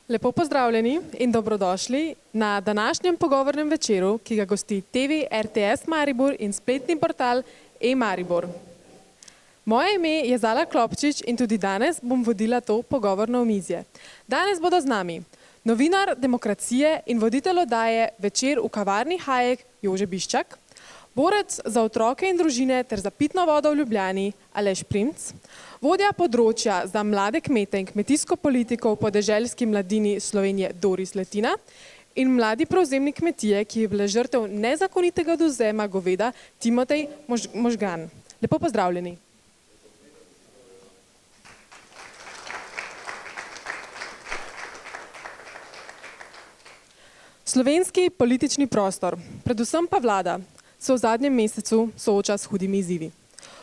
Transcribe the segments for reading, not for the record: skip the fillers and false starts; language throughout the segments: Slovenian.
Lepo pozdravljeni in dobrodošli na današnjem pogovornem večeru, ki ga gosti TV RTS Maribor in spletni portal e-Maribor. Moje ime je Zala Klopčič in tudi danes bom vodila to pogovorno omizje. Danes bodo z nami novinar Demokracije in voditelj oddaje Večer v kavarni Hajek Jože Biščak, borec za otroke in družine ter za pitno vodo v Ljubljani Aleš Primc, vodja področja za mlade kmete in kmetijsko politiko v podeželski mladini Slovenije Doris Letina in mladi prevzemnik kmetije, ki je bila žrtev nezakonitega odvzema goveda Timotej Možgan. Lepo pozdravljeni. Slovenski politični prostor, predvsem pa vlada, se v zadnjem mesecu sooča s hudimi izzivi.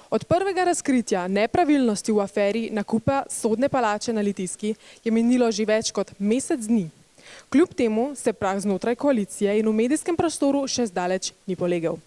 Od prvega razkritja nepravilnosti v aferi nakupa sodne palače na Litijski je minilo že več kot mesec dni. Kljub temu se prah znotraj koalicije in v medijskem prostoru še zdaleč ni polegel.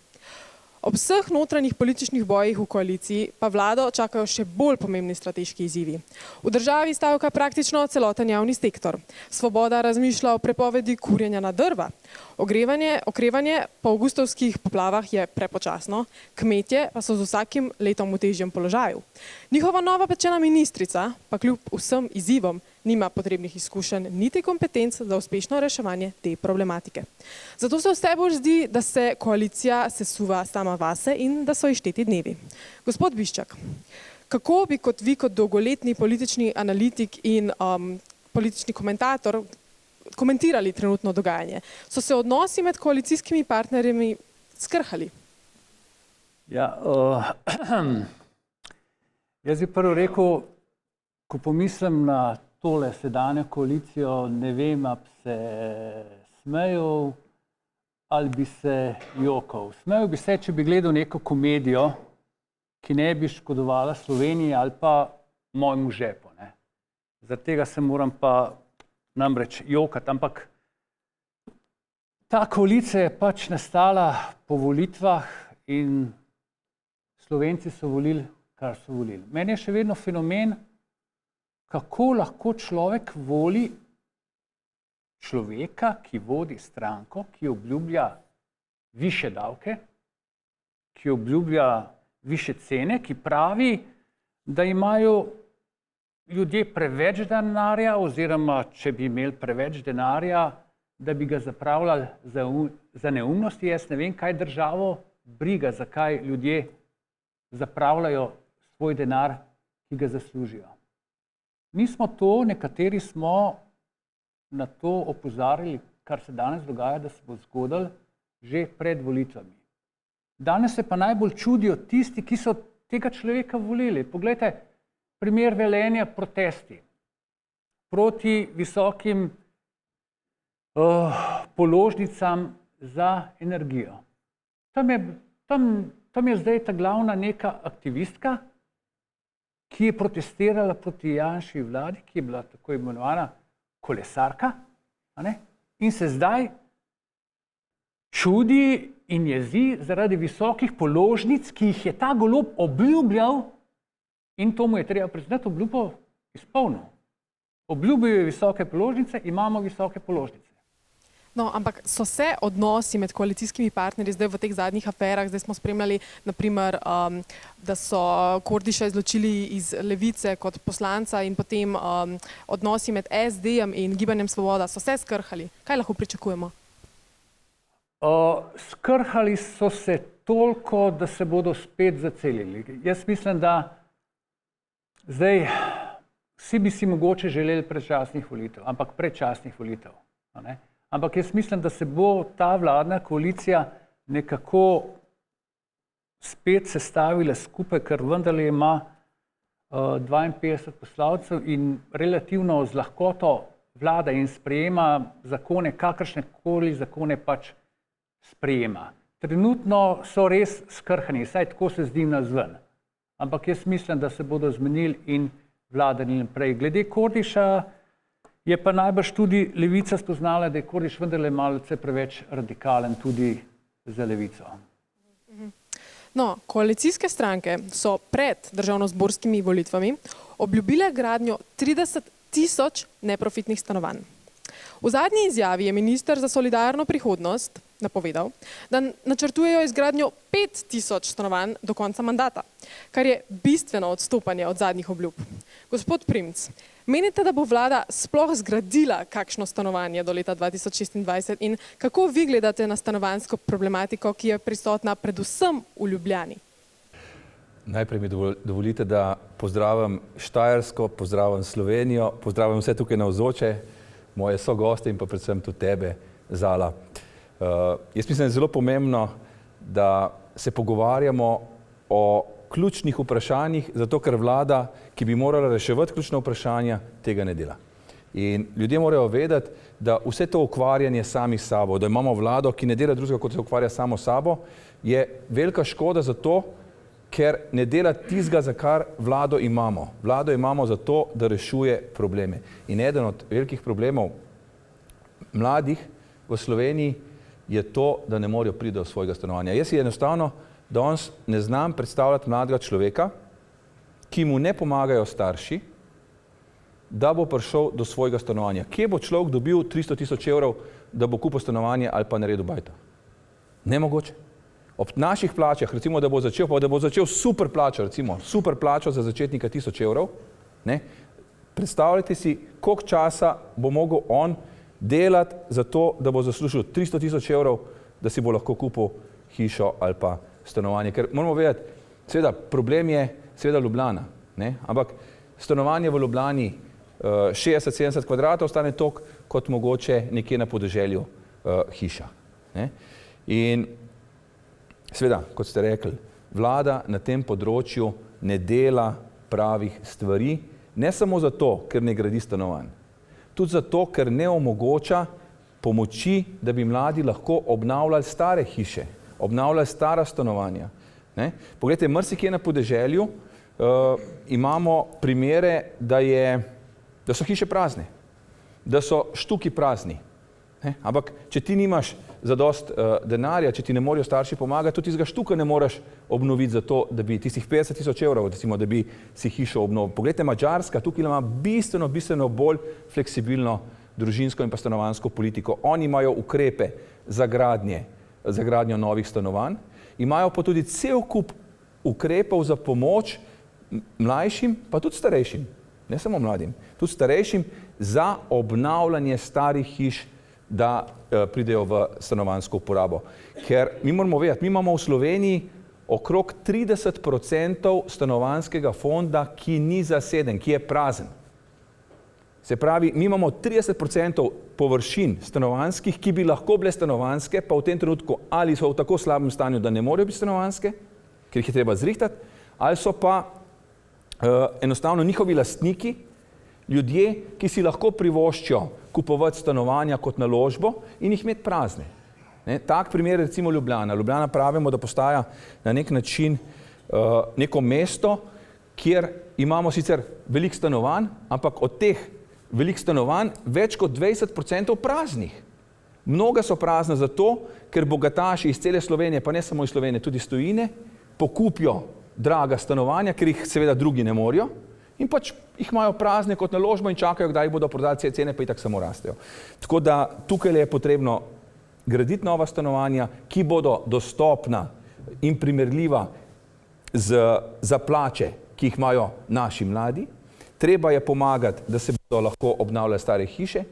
Ob vseh notranjih političnih bojih v koaliciji pa vlado čakajo še bolj pomembni strateški izzivi. V državi stavka praktično celoten javni sektor. Svoboda razmišlja o prepovedi kurjenja na drva. Okrevanje po avgustovskih poplavah je prepočasno, kmetje pa so z vsakim letom v težjem položaju. Njihova nova pečena ministrica pa kljub vsem izzivom nima potrebnih izkušenj niti kompetenc za uspešno reševanje te problematike. Zato se vse bolj zdi, da se koalicija sesuva sama vase in da so izšteti dnevi. Gospod Biščak, kako bi vi kot dolgoletni politični analitik in politični komentator komentirali trenutno dogajanje? So se odnosi med koalicijskimi partnerjami skrhali? Ja, jaz bi prvo rekel, ko pomislim na tole sedanjo koalicijo, ne vem, ali bi se smejal ali bi se jokal. Smejal bi se, če bi gledal neko komedijo, ki ne bi škodovala Sloveniji ali pa mojemu žepu. Zaradi tega se moram pa namreč jokati. Ampak ta koalicija je pač nastala po volitvah in Slovenci so volili, kar so volili. Meni je še vedno fenomen, kako lahko človek voli človeka, ki vodi stranko, ki obljublja višje davke, ki obljublja višje cene, ki pravi, da imajo ljudje preveč denarja oziroma, če bi imeli preveč denarja, da bi ga zapravljali za neumnosti. Jaz ne vem, kaj državo briga, zakaj ljudje zapravljajo svoj denar, ki ga zaslužijo. Mi smo to, nekateri smo na to opozarjali, kar se danes dogaja, da se bo zgodilo že pred volitvami. Danes se pa najbolj čudijo tisti, ki so tega človeka volili. Poglejte, primer Velenja, protesti proti visokim položnicam za energijo. Tam je zdaj ta glavna neka aktivistka, ki je protestirala proti Janševi vladi, ki je bila tako imenovana kolesarka, in se zdaj čudi in jezi zaradi visokih položnic, ki jih je ta Golob obljubljal, in to mu je treba priznati, obljubo izpolnil. Obljubil je visoke položnice, imamo visoke položnice. No, ampak so se odnosi med koalicijskimi partnerji zdaj v teh zadnjih aferah, zdaj smo spremljali, naprimer, da so Kordiša izločili iz Levice kot poslanca in potem odnosi med SD-jem in Gibanjem Svoboda so se skrhali. Kaj lahko pričakujemo? Skrhali so se toliko, da se bodo spet zacelili. Jaz mislim, da zdaj vsi bi si mogoče želeli predčasnih volitev, ampak predčasnih volitev. Ampak jaz mislim, da se bo ta vladna koalicija nekako spet sestavila skupaj, ker vendarle ima 52 poslancev in relativno z lahkoto vlada in sprejema zakone, kakršnekoli zakone pač sprejema. Trenutno so res skrhani, saj tako se zdi navzven. Ampak jaz mislim, da se bodo zmenili in vladali naprej. Glede Kordiša je pa najbrž tudi Levica spoznala, da je Kordiš vendarle malce preveč radikalen tudi za Levico. No, koalicijske stranke so pred državnozborskimi volitvami obljubile gradnjo 30 000 neprofitnih stanovanj. V zadnji izjavi je minister za solidarno prihodnost napovedal, da načrtujejo izgradnjo 5000 stanovanj do konca mandata, kar je bistveno odstopanje od zadnjih obljub. Gospod Primc, menite, da bo vlada sploh zgradila kakšno stanovanje do leta 2026 in kako vi gledate na stanovanjsko problematiko, ki je prisotna predvsem v Ljubljani? Najprej mi dovolite, da pozdravim Štajersko, pozdravim Slovenijo, pozdravim vse tukaj navzoče, moje sogoste in pa predvsem tudi tebe, Zala. Jaz mislim, da je zelo pomembno, da se pogovarjamo o ključnih vprašanjih, zato ker vlada, ki bi morala reševati ključna vprašanja, tega ne dela. In ljudje morajo vedeti, da vse to ukvarjanje samih sabo, da imamo vlado, ki ne dela drugega, kot se ukvarja samo sabo, je velika škoda za to, ker ne dela tistega, za kar vlado imamo. Vlado imamo zato, da rešuje probleme. In eden od velikih problemov mladih v Sloveniji je to, da ne morejo priti do svojega stanovanja. Jaz si enostavno danes ne znam predstavljati mladega človeka, ki mu ne pomagajo starši, da bo prišel do svojega stanovanja. Kje bo človek dobil 300 000 evrov, da bo kupil stanovanje ali pa naredil bajto? Nemogoče. Ob naših plačah, recimo, da bo začel super plačo, recimo, super plačo za začetnika 1000 evrov, ne? Predstavljajte si, koliko časa bo mogel on delati za to, da bo zaslužil 300 000 evrov, da si bo lahko kupil hišo ali pa stanovanje. Ker moramo vedeti, seveda, problem je seveda Ljubljana, ne? Ampak stanovanje v Ljubljani 60-70 kvadratov stane toliko, kot mogoče nekje na podeželju hiša, ne? In seveda, kot ste rekli, vlada na tem področju ne dela pravih stvari, ne samo zato, ker ne gradi stanovanj, tudi zato, ker ne omogoča pomoči, da bi mladi lahko obnavljali stare hiše, obnavljali stara stanovanja. Ne? Poglejte, marsikje na podeželju imamo primere, da so hiše prazne, da so štuki prazni. Ne? Ampak, če ti nimaš zadost denarja, če ti ne morejo starši pomagati, tudi tistega štuka ne moreš obnoviti za to, da bi tistih 50 000 evrov, recimo, da bi si hišo obnovil. Poglejte, Madžarska tukaj ima bistveno bolj fleksibilno družinsko in pa stanovanjsko politiko. Oni imajo ukrepe za gradnjo novih stanovanj, imajo pa tudi cel kup ukrepov za pomoč mlajšim, pa tudi starejšim, ne samo mladim, tudi starejšim za obnavljanje starih hiš, da pridejo v stanovanjsko uporabo. Ker mi moramo vedeti, mi imamo v Sloveniji okrog 30% stanovanjskega fonda, ki ni zaseden, ki je prazen. Se pravi, mi imamo 30% površin stanovanjskih, ki bi lahko bile stanovanjske, pa v tem trenutku ali so v tako slabem stanju, da ne morejo biti stanovanjske, ker jih je treba zrihtati, ali so pa enostavno njihovi lastniki, ljudje, ki si lahko privoščijo kupovati stanovanja kot naložbo in jih imeti prazne. Ne? Tak primer je recimo Ljubljana. Ljubljana pravimo, da postaja na nek način neko mesto, kjer imamo sicer veliko stanovanj, ampak od teh veliko stanovanj več kot 20% praznih. Mnoga so prazna zato, ker bogataši iz cele Slovenije, pa ne samo iz Slovenije, tudi iz tujine, pokupijo draga stanovanja, ker jih seveda drugi ne morejo, in pač jih imajo prazne kot naložbo in čakajo, kdaj jih bodo prodali, cene pa itak samo rastejo. Tako da tukaj je potrebno graditi nova stanovanja, ki bodo dostopna in primerljiva za plače, ki jih imajo naši mladi. Treba je pomagati, da se bodo lahko obnavljale stare hiše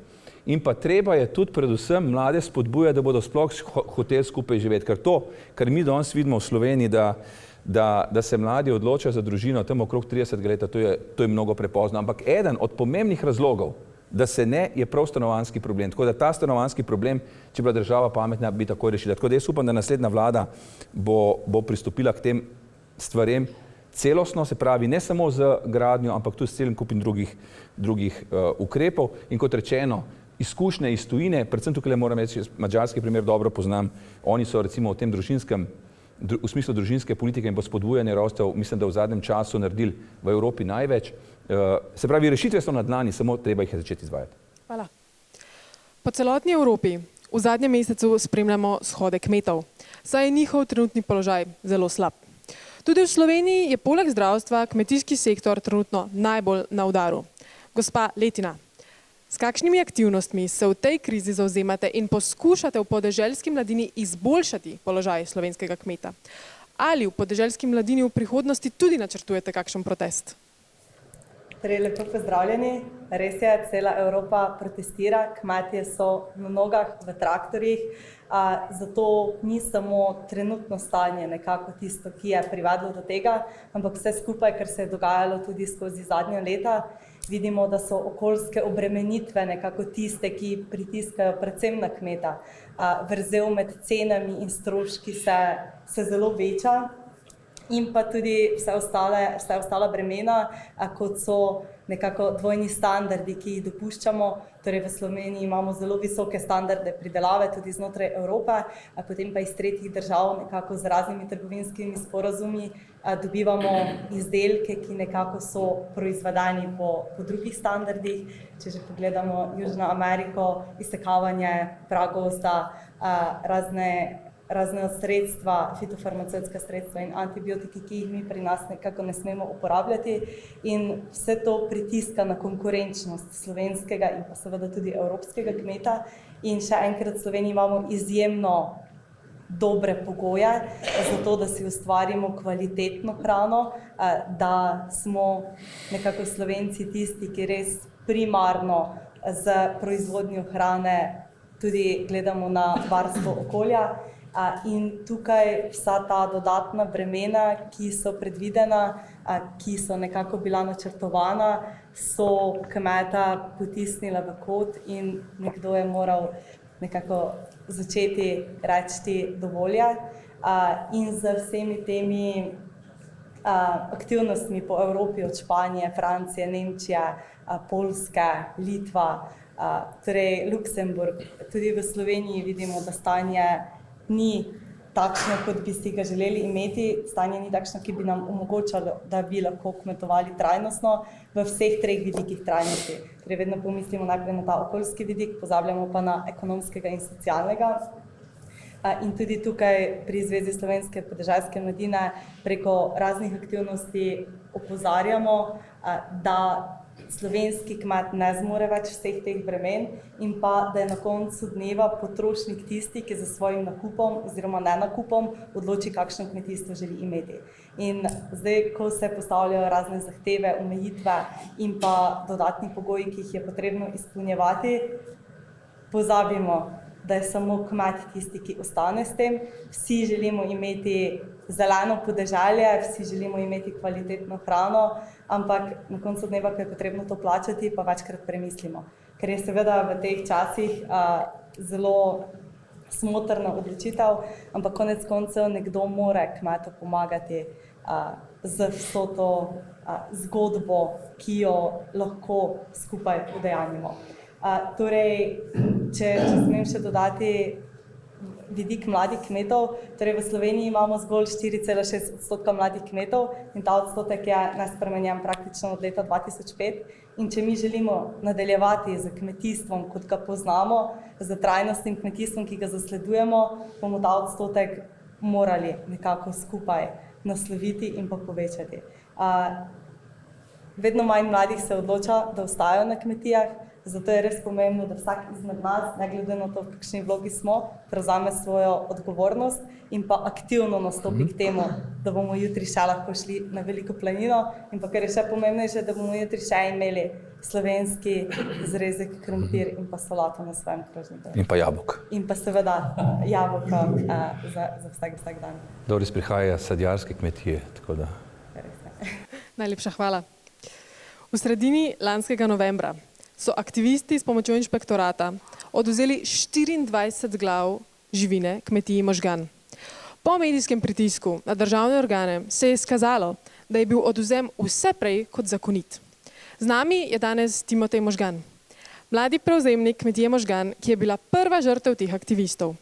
in pa treba je tudi predvsem mlade spodbujati, da bodo sploh hoteli skupaj živeti. Ker to, kar mi danes vidimo v Sloveniji, da se mladi odločajo za družino tam okrog 30 let, to je mnogo prepozno. Ampak eden od pomembnih razlogov, da se ne, je prav stanovanjski problem. Tako da ta stanovanjski problem, če bi bila država pametna, bi takoj rešila. Tako da jaz upam, da naslednja vlada bo pristopila k tem stvarem celostno, se pravi ne samo z gradnjo, ampak tudi s celim kupom drugih ukrepov. In kot rečeno, izkušnje iz tujine, predvsem tukaj moram reči, madžarski primer dobro poznam, oni so recimo v tem v smislu družinske politike in spodbujanja rojstev, mislim, da v zadnjem času naredili v Evropi največ. Se pravi, rešitve so na dlani, samo treba jih začeti izvajati. Hvala. Po celotni Evropi v zadnjem mesecu spremljamo shode kmetov, saj je njihov trenutni položaj zelo slab. Tudi v Sloveniji je poleg zdravstva kmetijski sektor trenutno najbolj na udaru. Gospa Letina, S kakšnimi aktivnostmi se v tej krizi zauzemate in poskušate v podeželski mladini izboljšati položaj slovenskega kmeta? Ali v podeželski mladini v prihodnosti tudi načrtujete kakšen protest? Torej, lepo pozdravljeni. Res je, cela Evropa protestira, kmetje so na nogah, v traktorjih, zato ni samo trenutno stanje nekako tisto, ki je privedlo do tega, ampak vse skupaj, kar se je dogajalo tudi skozi zadnja leta. Vidimo, da so okoljske obremenitve nekako tiste, ki pritiskajo predvsem na kmeta. Vrzel med cenami in stroški se zelo veča. In pa tudi vse ostala bremena, kot so nekako dvojni standardi, ki jih dopuščamo. Torej v Sloveniji imamo zelo visoke standarde pridelave, tudi znotraj Evrope, potem pa iz tretjih držav nekako z raznimi trgovinskimi sporazumi dobivamo izdelke, ki nekako so proizvedeni po drugih standardih. Če že pogledamo Južno Ameriko, izsekavanje pragozda, razne sredstva, fitofarmacevtska sredstva in antibiotiki, ki jih mi pri nas nekako ne smemo uporabljati. In vse to pritiska na konkurenčnost slovenskega in pa seveda tudi evropskega kmeta. In še enkrat, v Sloveniji imamo izjemno dobre pogoje za to, da si ustvarimo kvalitetno hrano, da smo nekako Slovenci tisti, ki res primarno z proizvodnjo hrane tudi gledamo na varstvo okolja. In tukaj vsa ta dodatna bremena, ki so predvidena, ki so nekako bila načrtovana, so kmeta potisnila v kot in nekdo je moral nekako začeti reči dovolj. In z vsemi temi aktivnostmi po Evropi, od Španije, Francije, Nemčije, Poljske, Litva, torej Luksemburg, tudi v Sloveniji vidimo, da stanje ni takšno, kot bi si ga želeli imeti, stanje ni takšno, ki bi nam omogočalo, da bi lahko kmetovali trajnostno v vseh treh vidikih trajnosti. Torej vedno pomislimo najprej na ta okoljski vidik, pozabljamo pa na ekonomskega in socialnega. In tudi tukaj pri Zvezi slovenske podeželske mladine preko raznih aktivnosti opozarjamo, da slovenski kmet ne zmore več vseh teh bremen in pa, da je na koncu dneva potrošnik tisti, ki za svojim nakupom oziroma nenakupom odloči, kakšno kmetijstvo želi imeti. In zdaj, ko se postavljajo razne zahteve, omejitve in pa dodatni pogoji, ki jih je potrebno izpolnjevati, pozabimo, da je samo kmet tisti, ki ostane s tem. Vsi želimo imeti zeleno podeželje, vsi želimo imeti kvalitetno hrano, ampak na koncu dneva, ko je potrebno to plačati, pa večkrat premislimo. Ker je seveda v teh časih zelo smotrna odločitev, ampak konec koncev nekdo mora kmetu pomagati z vso to zgodbo, ki jo lahko skupaj udejanjimo. Torej, če smem še dodati vidik mladih kmetov, torej v Sloveniji imamo zgolj 4,6% mladih kmetov in ta odstotek je nespremenjen praktično od leta 2005. In če mi želimo nadaljevati z kmetijstvom, kot ga poznamo, z trajnostnim kmetijstvom, ki ga zasledujemo, bomo ta odstotek morali nekako skupaj nasloviti in pa povečati. Vedno manj mladih se odloča, da ostajajo na kmetijah, zato je res pomembno, da vsak izmed nas, ne glede na to, v kakšni vlogi smo, prevzame svojo odgovornost in pa aktivno nastopi k temu, da bomo jutri še lahko šli na veliko planino in pa, kar je še pomembnejše, da bomo jutri še imeli slovenski zrezek krompir in pa solato na svojem krožniku. In pa jabolk. In pa seveda jabolka za vsak dan. Doris prihaja s sadjarske kmetije, tako da. Najlepša hvala. V sredini lanskega novembra so aktivisti s pomočjo inšpektorata odvzeli 24 glav živine kmetiji Možgan. Po medijskem pritisku na državne organe se je izkazalo, da je bil odvzem vse prej kot zakonit. Z nami je danes Timotej Možgan, mladi prevzemnik kmetije Možgan, ki je bila prva žrtev teh aktivistov.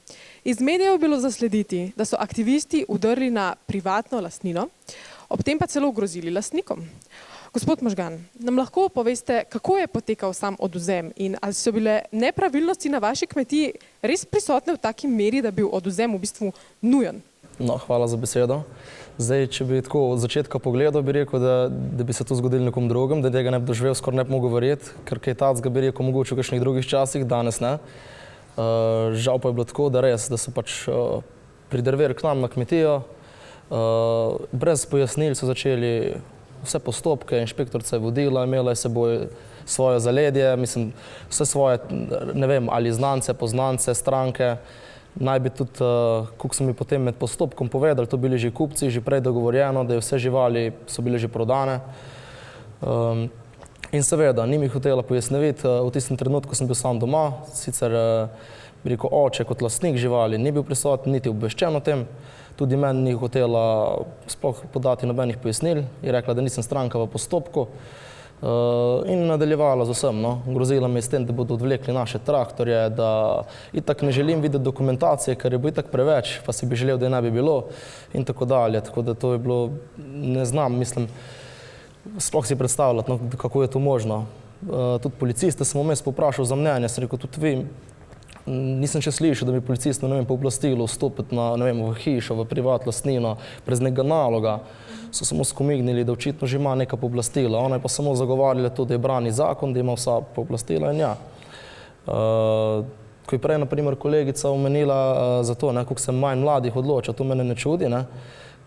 Iz medijev je bilo zaslediti, da so aktivisti vdrli na privatno lastnino, ob tem pa celo grozili lastnikom. Gospod Možgan, nam lahko poveste, kako je potekal sam odvzem in ali so bile nepravilnosti na vaši kmetiji res prisotne v taki meri, da bi bil odvzem v bistvu nujen? No, hvala za besedo. Zdaj, če bi tako od začetka pogledal, bi rekel, da bi se to zgodilo nekom drugem, da tega ne bi doživel, skoraj ne bi mogel verjeti, ker kaj tacga bi rekel mogoče v kakšnih drugih časih, danes ne. Žal pa je bilo tako, da res, da so pač pridrveli k nam na kmetijo, brez pojasnil so začeli vse postopke, inšpektorica je vodila, imela je seboj svoje zaledje, mislim, vse svoje, ne vem, ali znance, poznance, stranke. Naj bi tudi, koliko so mi potem med postopkom povedali, to bili že kupci, že prej dogovorjeno, da je vse živali so bile že prodane. In seveda, ni mi hotela pojasniti, v tistem trenutku sem bil sam doma, sicer bi rekel, oče kot lastnik živali ni bil prisoten, niti obveščen o tem. Tudi meni ni hotela sploh podati nobenih pojasnil, je rekla, da nisem stranka v postopku in nadaljevala z vsem. No. Grozila me s tem, da bodo odvlekli naše traktorje, da itak ne želim videti dokumentacije, ker je bo itak preveč, pa si bi želel, da je ne bi bilo in tako dalje. Tako da to je bilo, ne znam, mislim, sploh si predstavljati, no, kako je to možno. Tudi policiste sem vmes poprašal za mnenje, sem rekel, tudi vi, nisem še slišal, da bi policist, ne vem, pooblastilo vstopiti na, ne vem, v hišo, v privat lastnino, brez nekega naloga. So samo skomignili, da očitno že ima neka pooblastila. Ona je pa samo zagovarjala to, da je brani zakon, da ima vsa pooblastila in ja. Ko je prej, na primer, kolegica omenila za to, koliko se manj mladih odloča, to mene ne čudi, ne?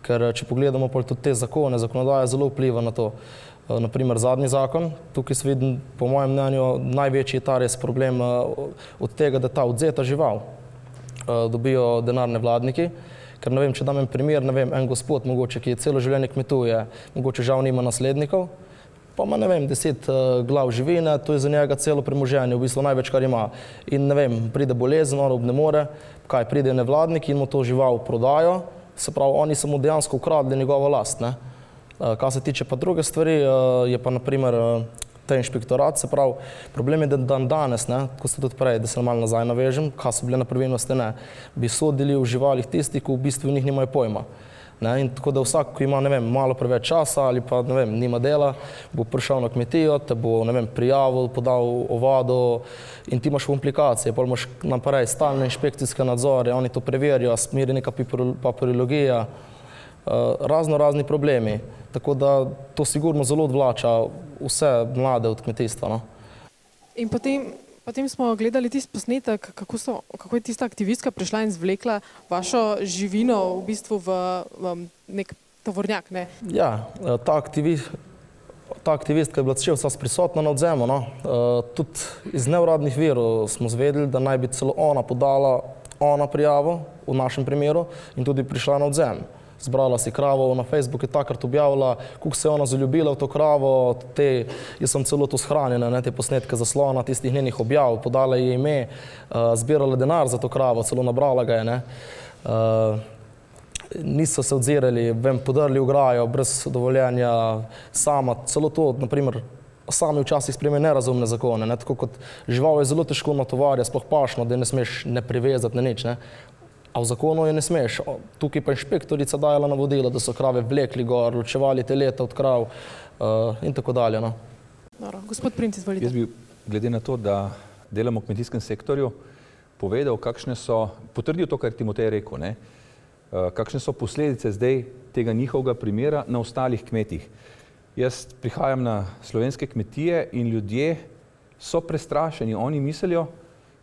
Ker če pogledamo tudi te zakone, zakonodaja zelo vpliva na to. Naprimer, zadnji zakon, tukaj se vidi, po mojem mnenju, največji je ta res problem od tega, da ta odzeta žival dobijo denar nevladniki, ker ne vem, če dam en primer, ne vem, en gospod mogoče, ki je celo življenje kmetuje, mogoče žal nima naslednikov, pa ima, ne vem, 10 glav živine, to je za njega celo premoženje, v bistvu največ, kar ima. In ne vem, pride bolezen, on ne more, kaj, pride nevladniki in mu to žival prodajo, se pravi, oni so mu dejansko ukradli njegovo last, ne. Kar se tiče pa druge stvari, je pa naprimer ta inšpektorat, se pravi, problem je, da danes, ko ste tudi prej, da se malo nazaj navežem, kaj so bile nepravilnosti, ne, bi sodili v živalih tisti, ki v bistvu njih nimajo pojma. In tako da vsak, ki ima, ne vem, malo preveč časa ali pa, ne vem, nima dela, bo prišel na kmetijo, te bo, ne vem, prijavil, podal ovado in ti imaš komplikacije, potem imaš naprej stalne inšpekcijske nadzore, oni to preverijo, smeri neka papirologija, razni problemi. Tako da to sigurno zelo odvlača vse mlade od kmetijstva. No? In potem smo gledali tisti posnetek, kako je tista aktivistka prišla in zvlekla vašo živino v bistvu v nek tovornjak. Ne? Ja, ta aktivistka je bila še vsa prisotna na odzemu. No? Tudi iz neuradnih virov smo zvedeli, da naj bi celo ona podala prijavo v našem primeru in tudi prišla na odzem. Zbrala si kravo, na Facebooku je takrat objavila, koliko se je ona zaljubila v to kravo, jaz sem celo to shranjena, te posnetke zaslona, tistih njenih objav, podala je ime, zbirala denar za to kravo, celo nabrala ga je, Niso se odzirali, podrli ograjo, brez dovoljenja, sama, celo to, naprimer, sami včasih sprejme nerazumne zakone, tako kot žival je zelo težko natovarjati, sploh pašno, da ne smeš ne privezati, ne nič, A v zakonu je ne smeš. Tukaj pa inšpektorica dajala navodila, da so krave vlekli gor, ločevali teleta od krav in tako dalje. No. Dobro. Gospod Princ, izvolite. Jaz bi, glede na to, da delamo v kmetijskem sektorju, povedal, potrdil to, kar Timotej rekel, kakšne so posledice zdaj tega njihovega primera na ostalih kmetih. Jaz prihajam na slovenske kmetije in ljudje so prestrašeni. Oni mislijo,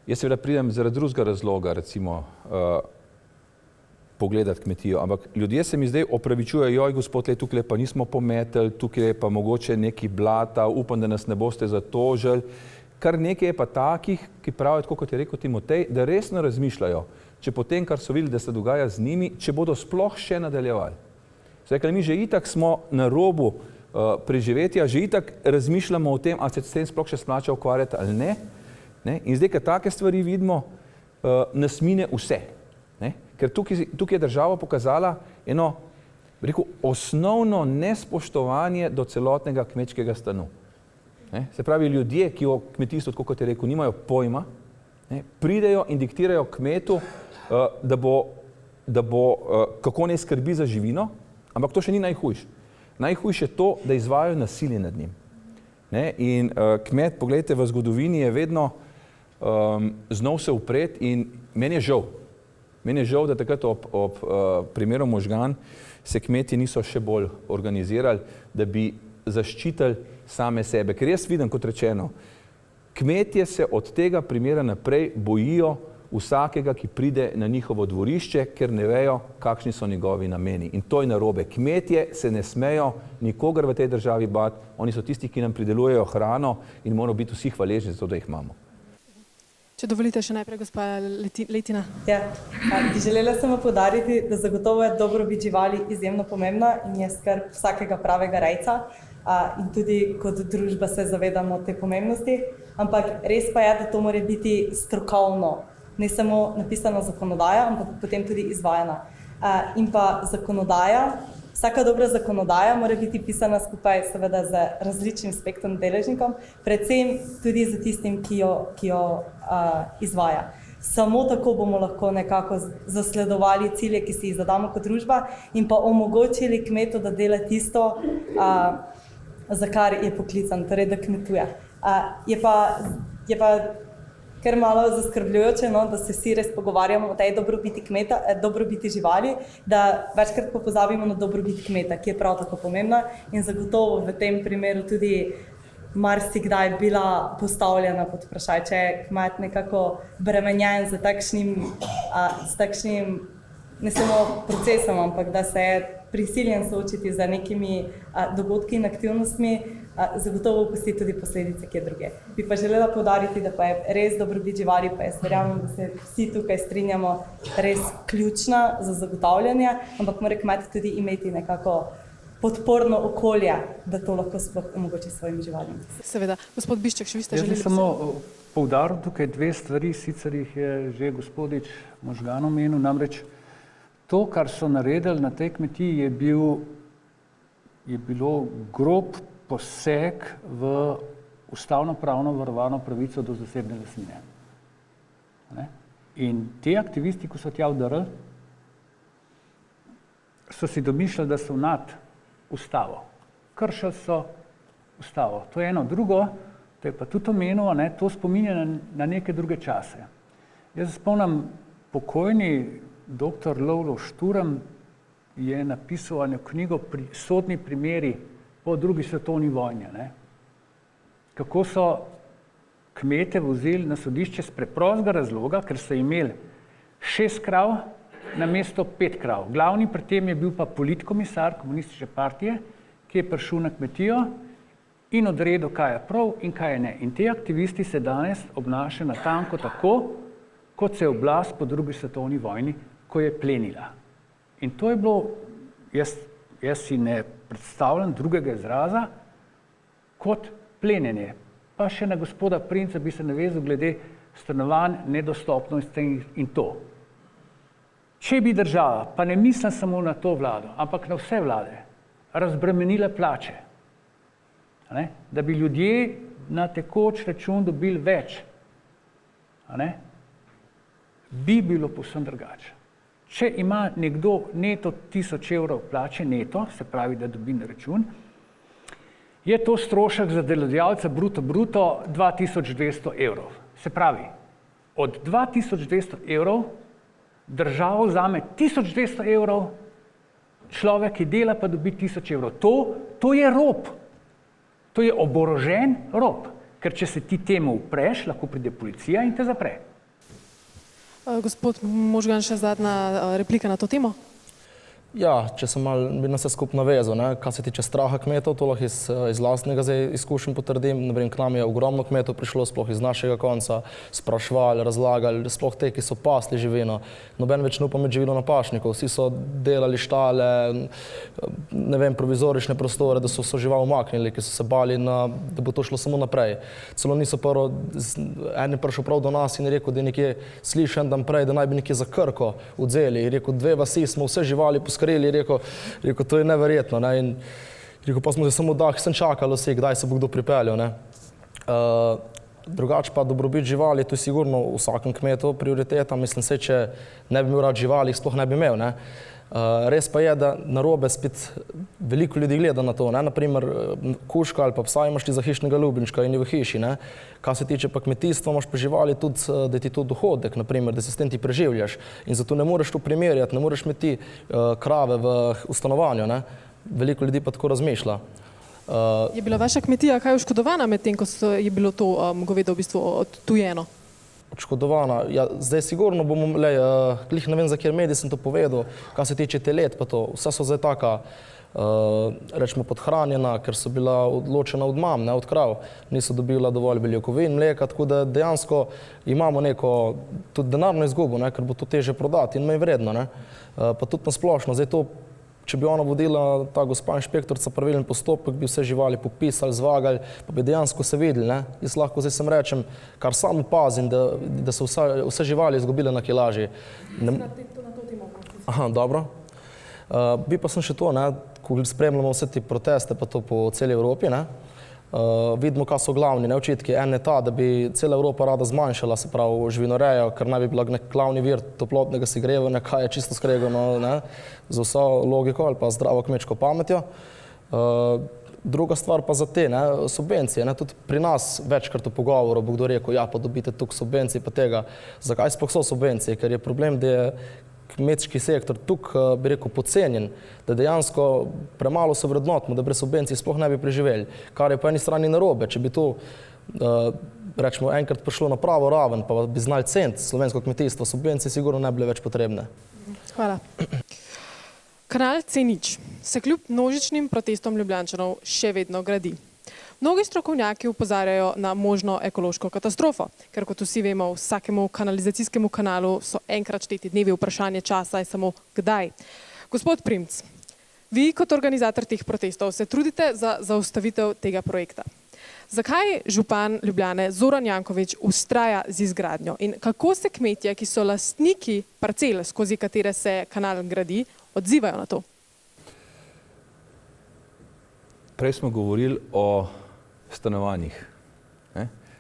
jaz seveda pridem zaradi drugega razloga, recimo, pogledati kmetijo, ampak ljudje se mi zdaj opravičujejo, joj gospod, tukaj pa nismo pometali, tukaj je pa mogoče neki blata, upam, da nas ne boste zatožili. Kar nekaj je pa takih, ki pravijo, tako kot je rekel Timotej, da resno razmišljajo, če potem, kar so videli, da se dogaja z njimi, če bodo sploh še nadaljevali. Zdaj, mi že itak smo na robu preživetja, že itak razmišljamo o tem, ali se s tem sploh še splača ukvarjati ali ne. In zdaj, ker take stvari vidimo, nas mine vse. Ker tukaj je država pokazala eno, rekel, osnovno nespoštovanje do celotnega kmečkega stanu. Se pravi, ljudje, ki o kmetijstvu, tako kot je rekel, nimajo pojma, pridejo in diktirajo kmetu, da bo kako naj skrbi za živino, ampak to še ni najhujše. Najhujše je to, da izvajajo nasilje nad njim. In kmet, pogledajte, v zgodovini je vedno znal se upreti in meni je žal. Meni je žal, da takrat ob primeru Možgan se kmetje niso še bolj organizirali, da bi zaščitili same sebe. Ker jaz vidim, kot rečeno, kmetje se od tega primera naprej bojijo vsakega, ki pride na njihovo dvorišče, ker ne vejo, kakšni so njegovi nameni. In to je narobe. Kmetje se ne smejo nikogar v tej državi bati, oni so tisti, ki nam pridelujejo hrano in moramo biti vsi hvaležni za to, da jih imamo. Če dovolite še najprej, gospa Letina. Ja, želela sem poudariti, da zagotovo je dobrobit živali izjemno pomembna in je skrb vsakega pravega rejca in tudi kot družba se zavedamo te pomembnosti, ampak res pa je, da to mora biti strokovno, ne samo napisana zakonodaja, ampak potem tudi izvajana. In pa zakonodaja, vsaka dobra zakonodaja mora biti pisana skupaj seveda z različnim spektrom deležnikom, predvsem tudi za tistim, ki jo izvaja. Samo tako bomo lahko nekako zasledovali cilje, ki si jih zadamo kot družba in pa omogočili kmetu, da dela tisto, za kar je poklican, torej da kmetuje. Je pa kar malo zaskrbljujoče, no, da se vsi res pogovarjamo o tej dobrobiti kmeta, dobrobiti živali, da večkrat pa pozabimo na dobrobit kmeta, ki je prav tako pomembna in zagotovo v tem primeru tudi marsikdaj bila postavljena pod vprašaj, če je kmet nekako bremenjen z takšnim ne samo procesom, ampak da se je prisiljen soočiti z nekimi dogodki in aktivnostmi, zagotovo pusti tudi posledice kje druge. Bi pa želela poudariti, da pa je res dobrobit živali, pa jaz verjamem, da se vsi tukaj strinjamo, res ključna za zagotavljanje, ampak mora kmet tudi imeti nekako podporno okolje, da to lahko sploh omogoči svojim živalim. Seveda. Gospod Bišček, še vi ste želeli Jaz bi samo poudaril tukaj dve stvari, sicer jih je že gospodič Možgan omenil, namreč to, kar so naredili na tej kmetiji, je bilo grob poseg v ustavno-pravno varovano pravico do zasebne lastnine. In ti aktivisti, ko so tja vdrli, so si domišljali, da so nad ustavo. Kršili so ustavo. To je eno. Drugo, to je pa tudi omenil, to spominja na neke druge čase. Jaz se spomnim, pokojni dr. Lovro Šturm je napisal eno knjigo Sodni primeri po drugi svetovni vojni. Kako so kmete vozili na sodišče z preprostega razloga, ker so imeli 6 krav namesto 5 krav. Glavni pri tem je bil pa politkomisar komunistične partije, ki je prišel na kmetijo in odredil, kaj je prav in kaj je ne. In te aktivisti se danes obnašajo natanko tako, kot se je oblast po drugi svetovni vojni, ko je plenila. In to je bilo, jaz si ne predstavljam drugega izraza, kot plenjenje. Pa še na gospoda Princa bi se navezal glede stanovanj, nedostopnosti in to. Če bi država, pa ne mislim samo na to vlado, ampak na vse vlade, razbremenila plače, da bi ljudje na tekoč račun dobili več, bi bilo povsem drugače. Če ima nekdo neto 1000 evrov plače, neto, se pravi, da dobi na račun, je to strošek za delodajalca bruto 2200 evrov. Se pravi, od 2200 evrov država vzame 1200 evrov, človek, ki dela, pa dobi 1000 evrov. To je rob. To je oborožen rob. Ker če se ti temu upreš, lahko pride policija in te zapre. Gospod Možgan, še zadnja replika na to temo. Ja, če sem malo na vse skupaj navezal, kar se tiče straha kmetov, to lahko iz lastnega izkušenj potrdim. K nam je ogromno kmetov prišlo, sploh iz našega konca, sprašvali, razlagali, sploh te, ki so pasli živino. Noben več ne upa imeti živino na pašniku, vsi so delali štale, provizorične prostore, da so žival umaknili, ki so se bali, da bo to šlo samo naprej. Celo niso en je prišel prav do nas in je rekel, da je nekje slišal en dan prej, da naj bi nekje za Krko vzeli. Je rekel, 2 vasi smo vse živali poskrili, rekel, to je neverjetno. In rekel, pa smo se samo sem čakali vsi, kdaj se bo kdo pripeljal. Drugače pa dobrobit živali, to je sigurno v vsakem kmetu prioriteta. Mislim, če ne bi imel rad živali, sploh ne bi imel. Res pa je, da narobe spet veliko ljudi gleda na to, ne? Naprimer kužka ali pa psa imaš ti za hišnega ljubljenčka in je v hiši, ne? Kar se tiče pa kmetijstva, imaš pri živali tudi, da ti to dohodek, naprimer, da se s tem ti preživljaš in zato ne moreš to primerjati, ne moreš imeti krave v stanovanju, ne? Veliko ljudi pa tako razmišlja. Je bila vaša kmetija kaj oškodovana med tem, ko je bilo to govedo v bistvu odtujeno? Odškodovana. Ja, zdaj sigurno bomo, glih ne vem, za kjer medij sem to povedal, kar se tiče telet, pa to, vsa so zdaj taka, rečemo, podhranjena, ker so bila odločena od mam, ne, od krav, niso dobila dovolj beljakovin, mleka, tako da dejansko imamo neko tudi denarno izgubo, ne, ker bo to teže prodati in manj vredno, ne, pa tudi nasplošno. Zdaj to, če bi ona vodila, ta gospa inšpektorica, pravilen postopek, bi vse živali popisali, zvagali, pa bi dejansko se videli, ne. Jaz lahko zdaj sem rečem, kar sam opazim, da so vse živali izgubile na kilaži. Aha, dobro. Bi pa sem še to, ne, ko spremljamo vse te proteste, pa to po celi Evropi, ne, vidimo, kaj so glavni očitki. En je ta, da bi cela Evropa rada zmanjšala, se pravi, živinorejo, ker naj bi bila glavni vir toplotnega segrevanja, kaj je čisto skregano, ne, z vso logiko ali pa zdravo kmečko pametjo. Druga stvar pa za te, ne, subvencije, ne, tudi pri nas večkrat v pogovoru bo kdo rekel, ja, pa dobite toliko subvencij pa tega. Zakaj sploh so subvencije? Ker je problem, da je kmečki sektor tukaj, bi rekel, podcenjen, da dejansko premalo se vrednotimo, da brez subvencij sploh ne bi preživeli. Kar je po eni strani narobe, če bi to, rečemo, enkrat prišlo na pravo raven, pa bi znali ceniti slovensko kmetijstvo, subvencije sigurno ne bile več potrebne. Hvala. Kanal C0 se kljub množičnim protestom Ljubljančanov še vedno gradi. Mnogi strokovnjaki opozarjajo na možno ekološko katastrofo, ker kot vsi vemo, vsakemu kanalizacijskemu kanalu so enkrat šteti dnevi, vprašanje časa je samo kdaj. Gospod Primc, vi kot organizator teh protestov se trudite za zaustavitev tega projekta. Zakaj župan Ljubljane Zoran Janković vztraja z izgradnjo in kako se kmetje, ki so lastniki parcel, skozi katere se kanal gradi, odzivajo na to? Prej smo govorili o stanovanjih.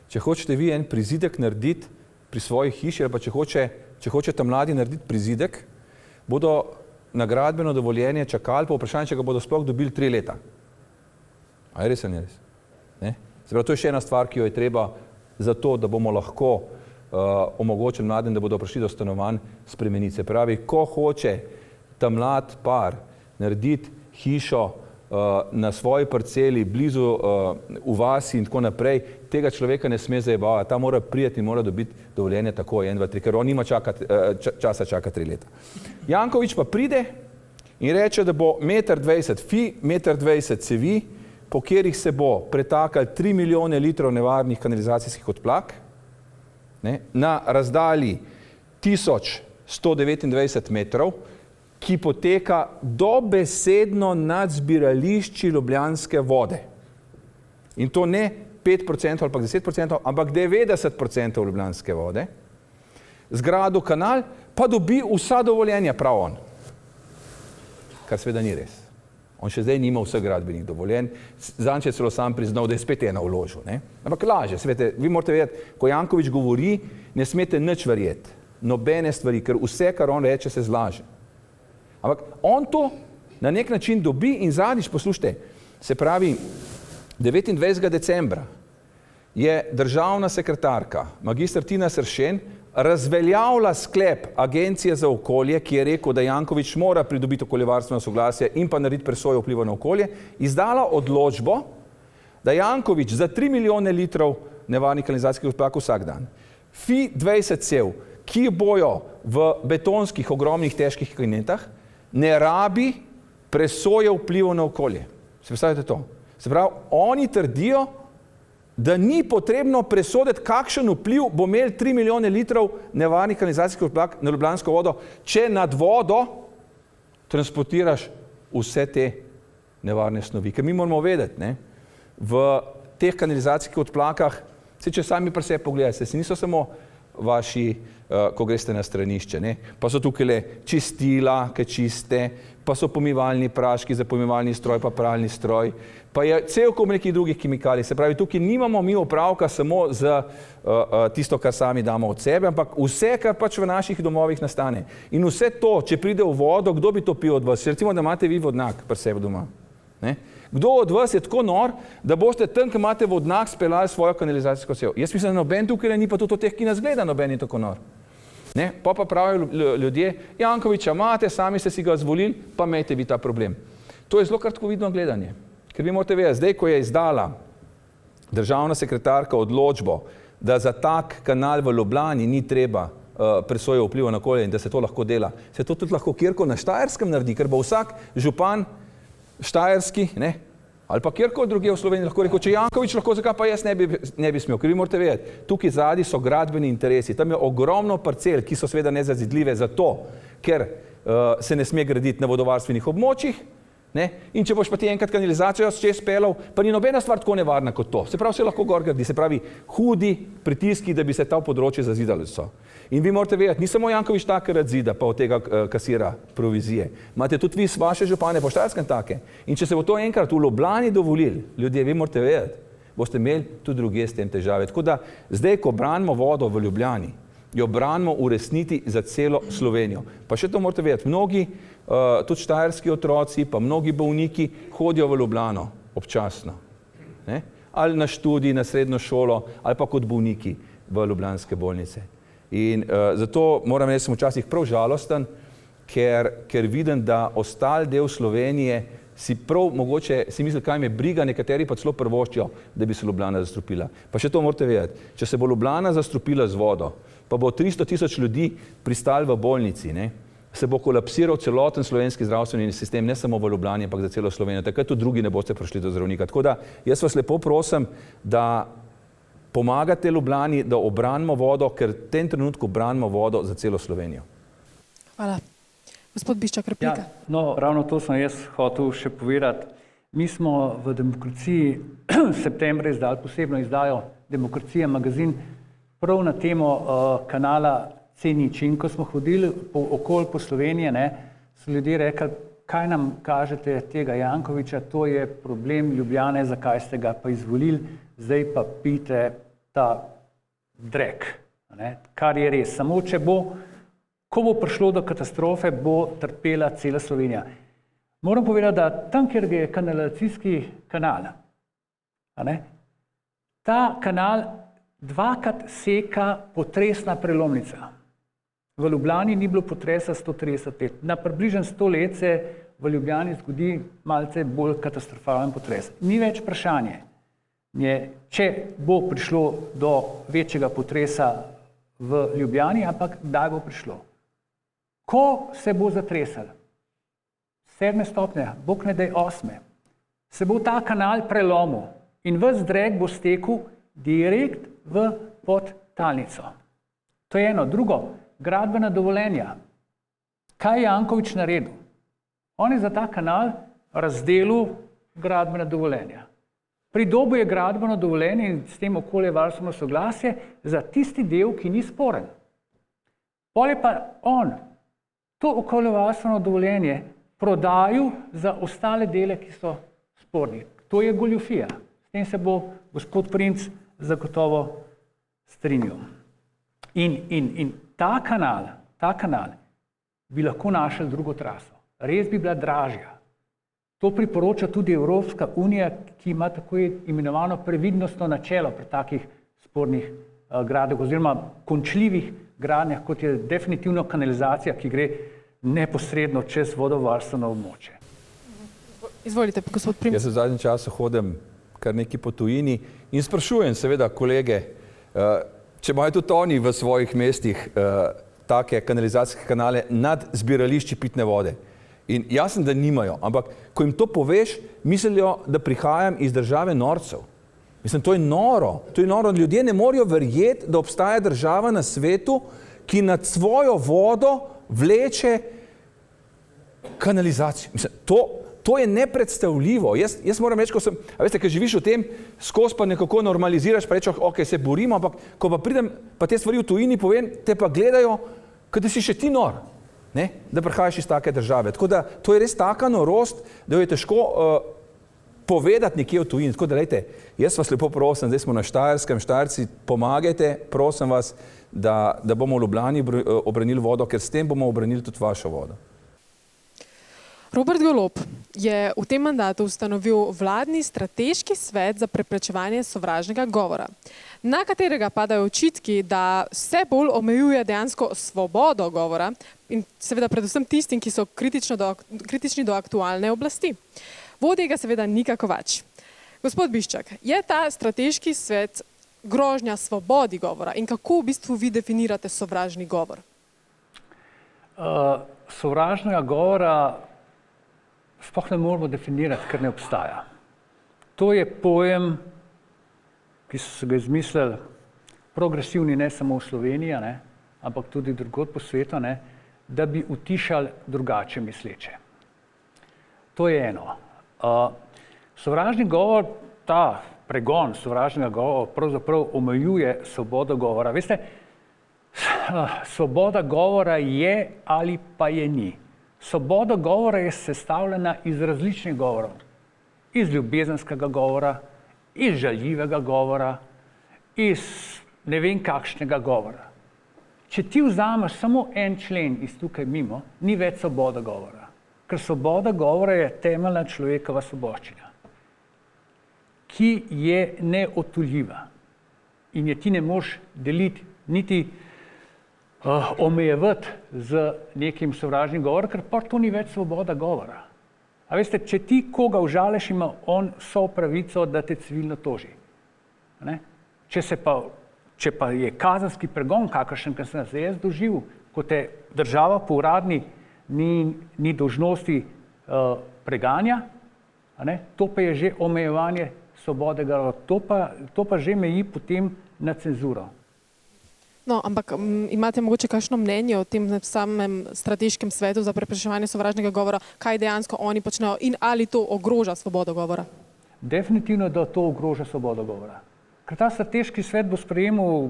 Če hočete vi en prizidek narediti pri svoji hiši ali pa če hočete mladi narediti prizidek, bodo na gradbeno dovoljenje čakali po vprašanju, če ga bodo sploh dobili 3 leta. A je res ali ni res? Se pravi, to je še ena stvar, ki jo je treba za to, da bomo lahko omogočili mladim, da bodo prišli do stanovanj, spremeniti. Se pravi, ko hoče ta mlad par narediti hišo na svoji parceli, blizu v vasi in tako naprej, tega človeka ne sme zajebavati, ta mora priti in mora dobiti dovoljenje tako 1, 2, 3, ker on nima časa čaka 3 leta. Janković pa pride in reče, da bo 1,20 m fi, 1,20 m cevi, po katerih se bo pretakali 3 milijone litrov nevarnih kanalizacijskih odplak, na razdalji 1129 metrov, ki poteka dobesedno nad zbirališči ljubljanske vode. In to ne 5% ali pa 10%, ampak 90% ljubljanske vode. Zgradil kanal, pa dobi vsa dovoljenja, prav on. Kar seveda ni res. On še zdaj nima vseh gradbenih dovoljenj, zanj je celo sam priznal, da je spet ena vložil. Ampak laže, vi morate vedeti, ko Janković govori, ne smete nič verjeti, nobene stvari, ker vse, kar on reče, se zlaže. Ampak on to na nek način dobi in zadnjič, poslušajte, se pravi, 29. decembra je državna sekretarka, magister Tina Sršen, razveljavila sklep Agencije za okolje, ki je rekel, da Janković mora pridobiti okoljevarstveno soglasje in pa narediti presojo vpliva na okolje, izdala odločbo, da Janković za 3 milijone litrov nevarnih kanalizacijskih odplakov vsak dan, fi 20 cev, ki bojo v betonskih ogromnih težkih kabinetah, ne rabi presoje vplivov na okolje. Se predstavljate to? Se pravi, oni trdijo, da ni potrebno presoditi, kakšen vpliv bo imel 3 milijone litrov nevarnih kanalizacijskih odplak na ljubljansko vodo, če nad vodo transportiraš vse te nevarne snovi. Ker mi moramo vedeti, v teh kanalizacijskih odplakah, če sami pri sebi pogledate, se niso samo vaši, ko greste na stranišče, pa so tukaj čistila, ki čiste, pa so pomivalni praški za pomivalni stroj, pa pralni stroj, pa je cel kup nekih drugih kemikalij. Se pravi, tukaj nimamo mi opravka samo z tisto, kar sami damo od sebe, ampak vse, kar pač v naših domovih nastane. In vse to, če pride v vodo, kdo bi to pil od vas? Recimo, da imate vi vodnjak pri sebi doma. Ne? Kdo od vas je tako nor, da boste tam, ko imate vodnjak, speljali svojo kanalizacijsko cev? Jaz mislim, da noben tukaj ni, pa tudi od teh, ki nas gleda, noben ni tako nor. Ne? Pa pravijo ljudje, Jankovića imate, sami ste si ga zvolili, pa imejte vi ta problem. To je zelo kratkovidno gledanje. Ker vi morate vedeti, zdaj, ko je izdala državna sekretarka odločbo, da za tak kanal v Ljubljani ni treba presoje vpliva na okolje in da se to lahko dela, se to tudi lahko kjerkoli na Štajerskem naredi, ker bo vsak župan štajerski, ne, ali pa kjerkoli drugje v Sloveniji lahko rekel, če Janković lahko, zakaj pa jaz ne bi smel, ker vi morate vedeti, tukaj zadaj so gradbeni interesi, tam je ogromno parcel, ki so seveda nezazidljive zato, ker se ne sme graditi na vodovarstvenih območjih, ne, in če boš pa ti enkrat kanalizacijo čez pelal, pa ni nobena stvar tako nevarna kot to, se pravi, se lahko gor gradi, se pravi, hudi pritiski, da bi se ta področje zazidali so. In vi morate vedeti, ni samo Janković tak rad zida, pa od tega kasira provizije. Imate tudi vi vaše župane po Štajerskem take. In če se bo to enkrat v Ljubljani dovolili, ljudje, vi morate vedeti, boste imeli tudi drugje s tem težave. Tako da zdaj, ko branimo vodo v Ljubljani, jo branimo v resnici za celo Slovenijo. Pa še to morate vedeti, mnogi, tudi štajerski otroci, pa mnogi bolniki hodijo v Ljubljano občasno. Ne? Ali na študij, na srednjo šolo, ali pa kot bolniki v ljubljanske bolnice. In zato moram reči, sem včasih prav žalosten, ker vidim, da ostali del Slovenije si prav mogoče, si misli, kaj me briga, nekateri pa celo prvoščijo, da bi se Ljubljana zastrupila. Pa še to morate vedeti, če se bo Ljubljana zastrupila z vodo, pa bo 300 000 ljudi pristali v bolnici, ne, se bo kolapsiral celoten slovenski zdravstveni sistem, ne samo v Ljubljani, ampak za celo Slovenijo. Takrat tudi drugi ne boste prišli do zdravnika. Tako da jaz vas lepo prosim, da pomagate Ljubljani, da obranimo vodo, ker v tem trenutku branimo vodo za celo Slovenijo. Hvala. Gospod Biščak, replika. Ja, no, ravno to sem jaz hotel še povedati. Mi smo v Demokraciji septembra izdali posebno izdajo Demokracija magazin prav na temo kanala C0. In ko smo hodili okoli po Sloveniji, ne, so ljudje rekli, kaj nam kažete tega Jankovića, to je problem Ljubljane, zakaj ste ga pa izvolili, zdaj pa pijte ta drek, ne? Kar je res. Samo če bo, ko bo prišlo do katastrofe, bo trpela cela Slovenija. Moram povedati, da tam, kjer je kanalizacijski kanal, ne? Ta kanal dvakrat seka potresna prelomnica. V Ljubljani ni bilo potresa 130 let. Na približno 100 let se v Ljubljani zgodi malce bolj katastrofalen potres. Ni več vprašanje, če bo prišlo do večjega potresa v Ljubljani, ampak kdaj bo prišlo. Ko se bo zatresal, 7 stopnje, bog ne daj 8, se bo ta kanal prelomil in ves drek bo stekel direkt v podtalnico. To je eno. Drugo, gradbena dovoljenja. Kaj je Janković naredil? On je za ta kanal razdelil gradbena dovoljenja. Pridobil je gradbeno dovoljenje in s tem okoljevarstveno soglasje za tisti del, ki ni sporen. Pol je pa on to okoljevarstveno dovoljenje prodajal za ostale dele, ki so sporni. To je goljufija. S tem se bo gospod Princ zagotovo strinjal. In ta kanal bi lahko našel drugo traso. Res bi bila dražja. To priporoča tudi Evropska unija, ki ima tako imenovano previdnostno načelo pri takih spornih gradnjah oziroma končljivih gradnjah, kot je definitivno kanalizacija, ki gre neposredno čez vodovarstveno območje. Izvolite, gospod Princ. Jaz v zadnjem času hodim kar nekaj po tujini in sprašujem seveda kolege, če imajo tudi oni v svojih mestih take kanalizacijske kanale nad zbirališči pitne vode. In jasno, da nimajo, ampak ko jim to poveš, mislijo, da prihajam iz države norcev. Mislim, to je noro. To je noro. Ljudje ne morejo verjeti, da obstaja država na svetu, ki nad svojo vodo vleče kanalizacijo. Mislim, to je nepredstavljivo. Jaz moram reči, a veste, ko živiš v tem, skozi pa nekako normaliziraš, pa rečeš, ok, se borimo, ampak ko pa pridem, pa te stvari v tujini povem, te pa gledajo, kot da si še ti nor. ne, da prihajaš iz take države. Tako da to je res taka norost, da jo je težko povedati nekje v tujini. Tako da, lejte, jaz vas lepo prosim, zdaj smo na Štajerskem, Štajerci, pomagajte, prosim vas, da bomo v Ljubljani obranili vodo, ker s tem bomo obranili tudi vašo vodo. Robert Golob je v tem mandatu ustanovil vladni strateški svet za preprečevanje sovražnega govora, na katerega padajo očitki, da vse bolj omejuje dejansko svobodo govora in seveda predvsem tistim, ki so kritični do aktualne oblasti. Vodi ga seveda Nika Kovač. Gospod Biščak, je ta strateški svet grožnja svobodi govora in kako v bistvu vi definirate sovražni govor? Sovražnega govora sploh ne moramo definirati, ker ne obstaja. To je pojem, ki so se ga izmislili progresivni ne samo v Sloveniji, ne, ampak tudi drugod po svetu, ne, da bi utišali drugače misleče. To je eno. Sovražni govor, ta pregon sovražnega govora pravzaprav omejuje svobodo govora. Veste, svoboda govora je ali pa je ni. Svoboda govora je sestavljena iz različnih govorov. Iz ljubezenskega govora, iz žaljivega govora, iz ne vem kakšnega govora. Če ti vzameš samo en člen iz tukaj mimo, ni več svoboda govora. Ker svoboda govora je temeljna človekova svoboščina, ki je neodtujljiva in je ti ne moreš deliti niti omejevati z nekim sovražnim govorom, ker pa to ni več svoboda govora. A veste, če ti koga užališ, ima on vso pravico, da te civilno toži. Ne? Če pa je kazenski pregon, kakršen, ki sem se jaz doživel, ko te država po uradni ni dolžnosti preganja, ne? To pa je že omejevanje svobode govora. To pa že meji potem na cenzuro. No, ampak imate mogoče kakšno mnenje o tem samem strateškem svetu za preprečevanje sovražnega govora, kaj dejansko oni počnejo in ali to ogroža svobodo govora? Definitivno, da to ogroža svobodo govora. Ker ta strateški svet bo sprejemal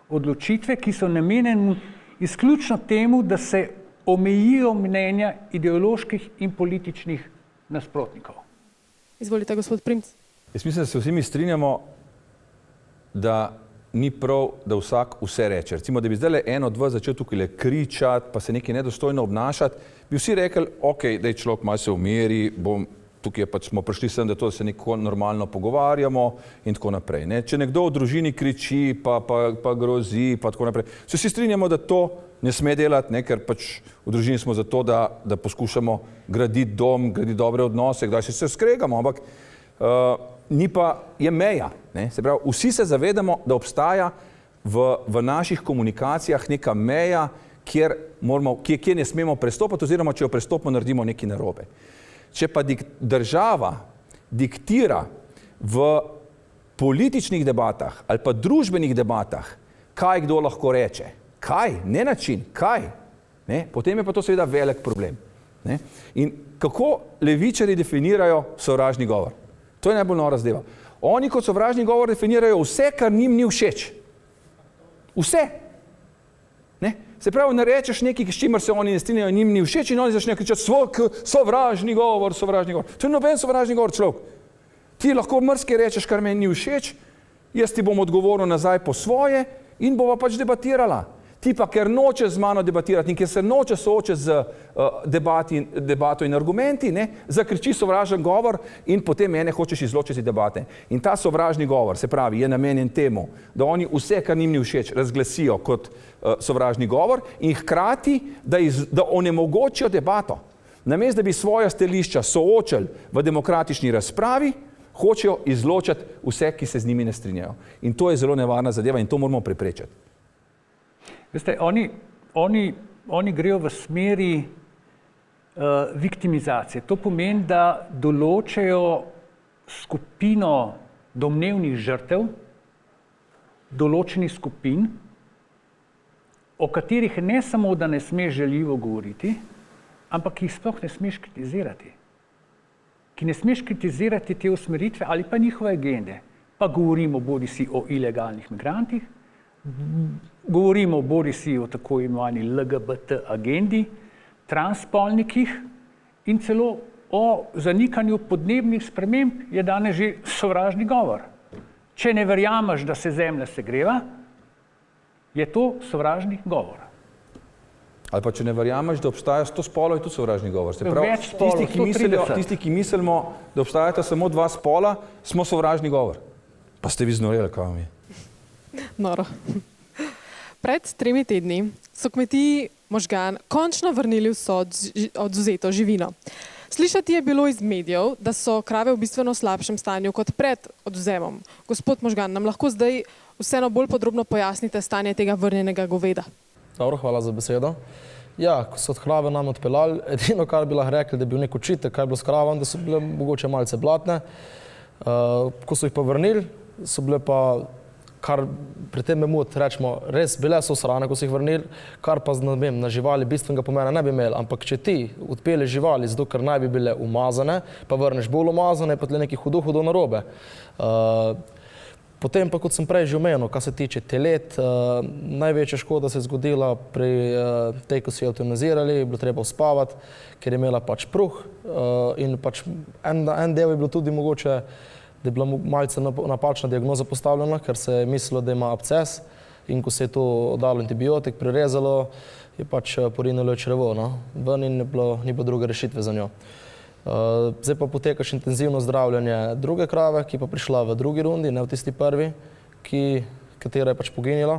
odločitve, ki so namenjene izključno temu, da se omejijo mnenja ideoloških in političnih nasprotnikov. Izvolite, gospod Primc. Jaz mislim, da se vsi mi strinjamo, da ni prav, da vsak vse reče. Recimo, da bi zdaj en od vas začel tukaj kričati, pa se nekaj nedostojno obnašati, bi vsi rekli, ok, da je človek malo se umiri, tukaj pač smo prišli sem, da se neko normalno pogovarjamo in tako naprej. Ne? Če nekdo v družini kriči, pa grozi, pa tako naprej, se vsi strinjamo, da to ne sme delati, ne? Ker pač v družini smo zato, da poskušamo graditi dom, graditi dobre odnose, kdaj se skregamo, ampak ni pa, je meja. Ne? Se pravi, vsi se zavedamo, da obstaja v naših komunikacijah neka meja, kjer ne smemo prestopati, oziroma če jo prestopimo, naredimo nekaj narobe. Če pa država diktira v političnih debatah ali pa družbenih debatah, kaj kdo lahko reče, kaj, ne način, kaj, ne? Potem je pa to seveda velik problem. Ne? In kako levičarji definirajo sovražni govor? To je najbolj nora zadeva. Oni kot sovražni govor definirajo vse, kar njim ni všeč. Vse. Ne? Se pravi, ne rečeš nekaj, s čimer se oni ne strinjajo, njim ni všeč in oni začnejo kričati sovražni govor, sovražni govor. To je noben sovražni govor, človek. Ti lahko mrske rečeš, kar meni ni všeč, jaz ti bom odgovoril nazaj po svoje in bova pač debatirala. Ti pa, ker noče z mano debatirati in ker se noče soočati z debato in argumenti, ne, zakriči sovražen govor in potem mene hočeš izločiti debate. In ta sovražni govor, se pravi, je namenjen temu, da oni vse, kar njim ni všeč, razglasijo kot sovražni govor in hkrati, da onemogočijo debato. Namesto, da bi svoja stališča soočili v demokratični razpravi, hočejo izločiti vse, ki se z njimi ne strinjajo. In to je zelo nevarna zadeva in to moramo preprečiti. Veste, oni grejo v smeri viktimizacije. To pomeni, da določajo skupino domnevnih žrtev, določenih skupin, o katerih ne samo, da ne smeš žaljivo govoriti, ampak jih sploh ne smeš kritizirati. Ki ne smeš kritizirati te usmeritve ali pa njihove agende. Pa govorimo bodisi o ilegalnih migrantih, govorimo bodisi o tako imenovani LGBT agendi, transspolnikih in celo o zanikanju podnebnih sprememb je danes že sovražni govor. Če ne verjameš, da se Zemlja segreva, je to sovražni govor. Ali pa če ne verjameš, da obstaja 100 spolov, je tudi sovražni govor. Se pravi, Več spolov, tisti, ki mislimo, da obstajata samo 2 spola, smo sovražni govor. Pa ste vi znoreli, kaj vam je? Noro. Pred 3 tedni so kmetiji Možgan končno vrnili vso odvzeto živino. Slišati je bilo iz medijev, da so krave v bistveno slabšem stanju kot pred odvzemom. Gospod Možgan, nam lahko zdaj vseeno bolj podrobno pojasnite stanje tega vrnjenega goveda? Dobro, hvala za besedo. Ja, ko so od krave nam odpeljali, edino, kar bi lahko rekli, da je bil nek očitek, kaj je bilo s kravami, da so bile mogoče malce blatne. Ko so jih pa vrnili, so bile pa, kar pri tem rečemo, res bile so srane, ko so jih vrnili, kar pa na živali bistvenega pomena ne bi imeli. Ampak če ti odpelješ živali, zato ker naj bi bile umazane, pa vrneš bolj umazane, pa tle nekaj hudo narobe. Potem pa, kot sem prej že omenil, kar se tiče telet, največja škoda se je zgodila pri tej, ko so jo evtanazirali, je bilo treba uspavati, ker je imela pač pruh in pač en del je bilo tudi mogoče, da je bila malce napačna diagnoza postavljena, ker se je mislilo, da ima absces in ko se je to dalo antibiotik, prerezalo, je pač porinilo črevo, no? Ven in ni bilo druge rešitve za njo. Zdaj pa potekaš intenzivno zdravljenje druge krave, ki pa prišla v drugi rundi, ne v tisti prvi, katera je pač poginila.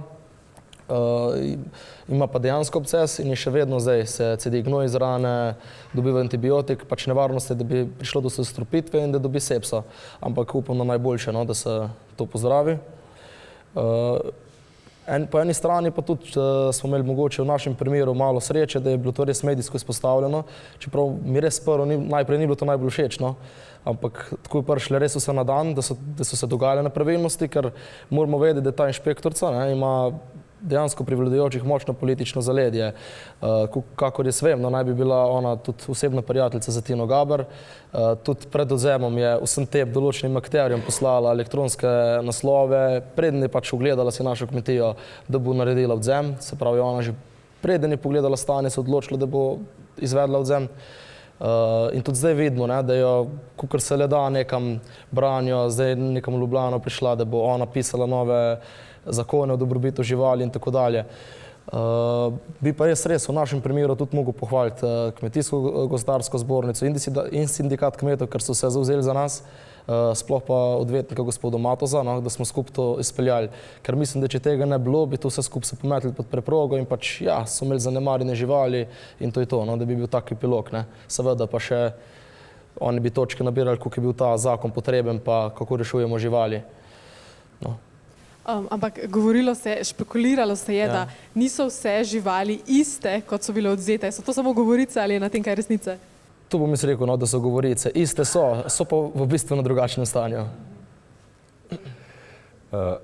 Ima pa dejansko absces in je še vedno zdaj se cedi gnoj iz rane, dobiva antibiotik, pač nevarnost je, da bi prišlo do zastrupitve in da dobi sepso. Ampak upam na najboljše, no, da se to pozdravi. Po eni strani pa tudi smo imeli mogoče v našem primeru malo sreče, da je bilo to res medijsko izpostavljeno, čeprav mi res najprej ni bilo to najbolj všečno, ampak tako je prišle res vse na dan, da so se dogajale nepravilnosti, ker moramo vedeti, da ta inšpektorica ima dejansko prevladujočih močno politično zaledje. Kakor jaz vem, naj bi bila ona tudi osebna prijateljica za Tino Gaber. Tudi pred odvzemom je vsem tem določenim akterjem poslala elektronske naslove, preden je pač ogledala si našo kmetijo, da bo naredila odvzem. Se pravi, ona že preden je pogledala stanje, se odločila, da bo izvedla odvzem. In tudi zdaj vidimo, da jo, kakor se le da, nekam branijo, zdaj nekam v Ljubljano prišla, da bo ona pisala nove zakone o dobrobitu živali in tako dalje. Bi pa res v našem primeru tudi mogel pohvaliti Kmetijsko-gozdarsko zbornico in sindikat kmetov, ker so se zavzeli za nas, sploh pa odvetnika gospoda Matoza, da smo skupaj to izpeljali. Ker mislim, da če tega ne bilo, bi to vse skupaj se pometli pod preprogo in pač ja, so imeli zanemarjene živali in to je to, da bi bil tak epilog. Seveda pa še oni bi točke nabirali, koliko je bil ta zakon potreben, pa kako rešujemo živali. Ampak špekuliralo se je, da niso vse živali iste, kot so bile odvzete. So to samo govorice ali je na tem kaj resnice? To bom jaz rekel, da so govorice. Iste so pa v bistveno drugačnem stanju.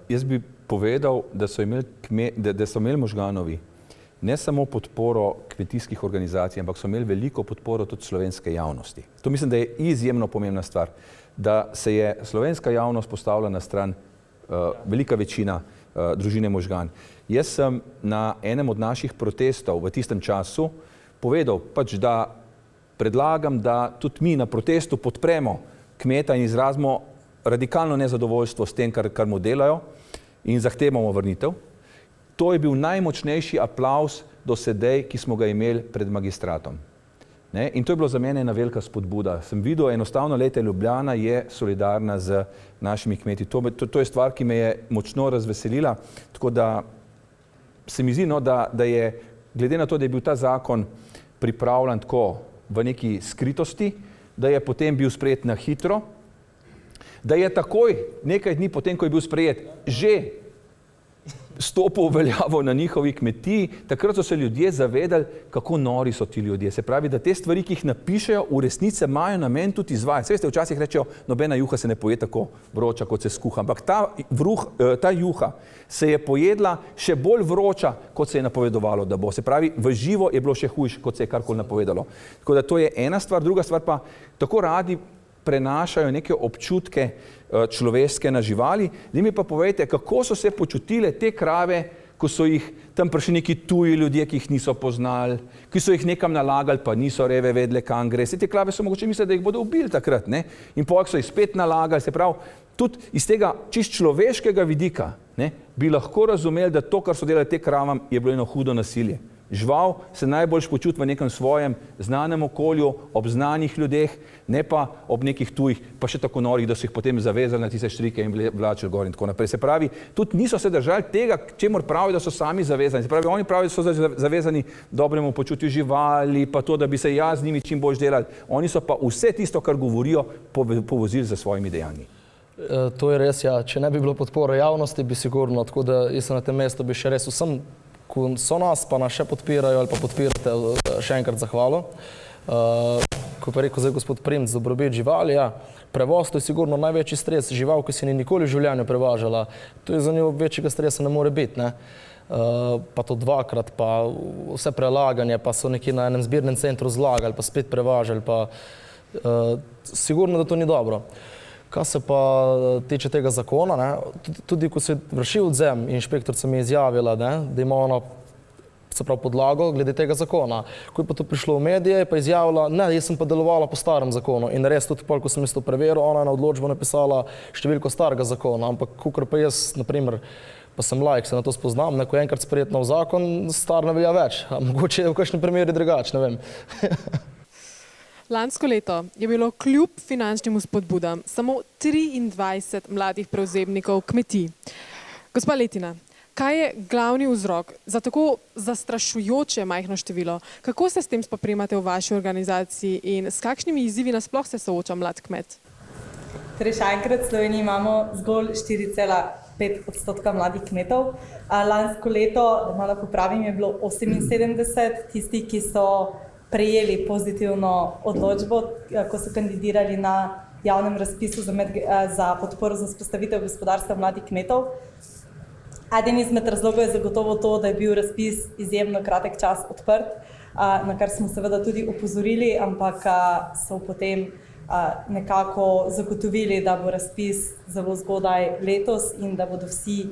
Jaz bi povedal, da so imeli Možganovi ne samo podporo kmetijskih organizacij, ampak so imeli veliko podporo tudi slovenske javnosti. To mislim, da je izjemno pomembna stvar, da se je slovenska javnost postavila na stran velika večina družine Možgan. Jaz sem na enem od naših protestov v tistem času povedal, pač, da predlagam, da tudi mi na protestu podpremo kmeta in izrazimo radikalno nezadovoljstvo s tem, kar mu delajo in zahtevamo vrnitev. To je bil najmočnejši aplavz do sedaj, ki smo ga imeli pred magistratom. In to je bilo za mene ena velika spodbuda. Sem videl, enostavno leta Ljubljana je solidarna z našimi kmeti. To je stvar, ki me je močno razveselila, tako da se mi zdi, da je, glede na to, da je bil ta zakon pripravljen tako v neki skritosti, da je potem bil sprejet na hitro, da je takoj, nekaj dni potem, ko je bil sprejet, že stopil v veljavo na njihovi kmetiji, takrat so se ljudje zavedali, kako nori so ti ljudje. Se pravi, da te stvari, ki jih napišejo, v resnici imajo namen tudi izvajati. Veste, včasih rečejo, nobena juha se ne poje tako vroča, kot se skuha, ampak ta juha se je pojedla še bolj vroča, kot se je napovedovalo, da bo. Se pravi, v živo je bilo še hujše, kot se je karkoli napovedalo. Tako da to je ena stvar, druga stvar pa tako radi prenašajo neke občutke človeške na živali. Zdaj mi pa povejte, kako so se počutile te krave, ko so jih tam prišli neki tuji ljudje, ki jih niso poznali, ki so jih nekam nalagali, pa niso reve vedle, kam gre. Se te klave so mogoče mislili, da jih bodo ubili takrat, ne? In potem so jih spet nalagali, se pravi, tudi iz tega čist človeškega vidika, ne, bi lahko razumeli, da to, kar so delali te kravam, je bilo eno hudo nasilje. Žival se najbolj počuti v nekem svojem znanem okolju, ob znanih ljudeh, ne pa ob nekih tujih, pa še tako norih, da so jih potem zavezali na tiste štrike in vlačili gor in tako naprej. Se pravi, tudi niso se držali tega, čemur pravijo, da so sami zavezani. Se pravi, oni pravijo, da so zavezani dobremu počutju živali, pa to, da bi se z njimi čim bolj delali. Oni so pa vse tisto, kar govorijo, povozili za svojimi dejanji. To je res, ja. Če ne bi bilo podpore javnosti, bi sigurno, tako da jaz na tem mestu bi še res vsem, ko so nas, pa nas še podpirajo ali pa podpirate, še enkrat zahvalo. Ko pa rekel zdaj gospod Primc, dobrobit živali, ja, prevoz to je sigurno največji stres. Žival, ki se ni nikoli v življenju prevažala, to je za njo večjega stresa ne more biti, ne. Pa to dvakrat, pa vse prelaganje, pa so nekje na enem zbirnem centru zlagali, pa spet prevažali, pa sigurno, da to ni dobro. Kar se pa tiče tega zakona, ne, tudi ko se vrši odzem, inšpektorica mi je izjavila, ne, da ima ona se pravi podlago glede tega zakona. Ko je pa to prišlo v medije, je pa izjavila, ne, jaz sem pa delovala po starem zakonu in res tudi pol, ko sem to preveril, ona je na odločbo napisala številko starega zakona, ampak kakor pa jaz, na primer, pa sem laik, se na to spoznam, ko je enkrat sprejet nov zakon, star ne velja več, a mogoče je v kakšnem primeru drugače, ne vem. Lansko leto je bilo kljub finančnim spodbudam samo 23 mladih prevzemnikov kmetij. Gospa Letina, kaj je glavni vzrok za tako zastrašujoče majhno število? Kako se s tem spoprimate v vaši organizaciji in s kakšnimi izzivi nasploh se sooča mlad kmet? Torej, še enkrat, v Sloveniji imamo zgolj 4,5% mladih kmetov. Lansko leto, da malo popravim, je bilo 78 tistih, ki so prejeli pozitivno odločbo, ko so kandidirali na javnem razpisu za podporo za vzpostavitev gospodarstva mladih kmetov. Eden izmed razlogov je zagotovo to, da je bil razpis izjemno kratek čas odprt, na kar smo seveda tudi opozorili, ampak so potem nekako zagotovili, da bo razpis zelo zgodaj letos in da bodo vsi,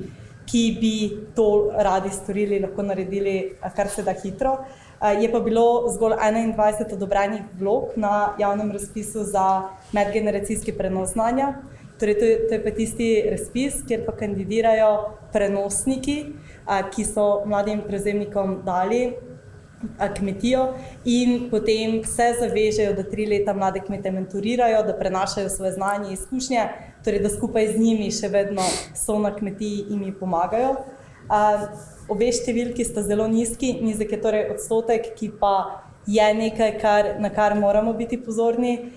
ki bi to radi storili, lahko naredili kar se da hitro. Je pa bilo zgolj 21 odobrenih vlog na javnem razpisu za medgeneracijski prenos znanja. Torej, to je pa tisti razpis, kjer pa kandidirajo prenosniki, ki so mladim prevzemnikom dali kmetijo in potem se zavežejo, da 3 leta mlade kmete mentorirajo, da prenašajo svoje znanje in izkušnje, torej da skupaj z njimi še vedno so na kmetiji in jim pomagajo. Obe številki sta zelo nizki, nizek je torej odstotek, ki pa je nekaj, na kar moramo biti pozorni.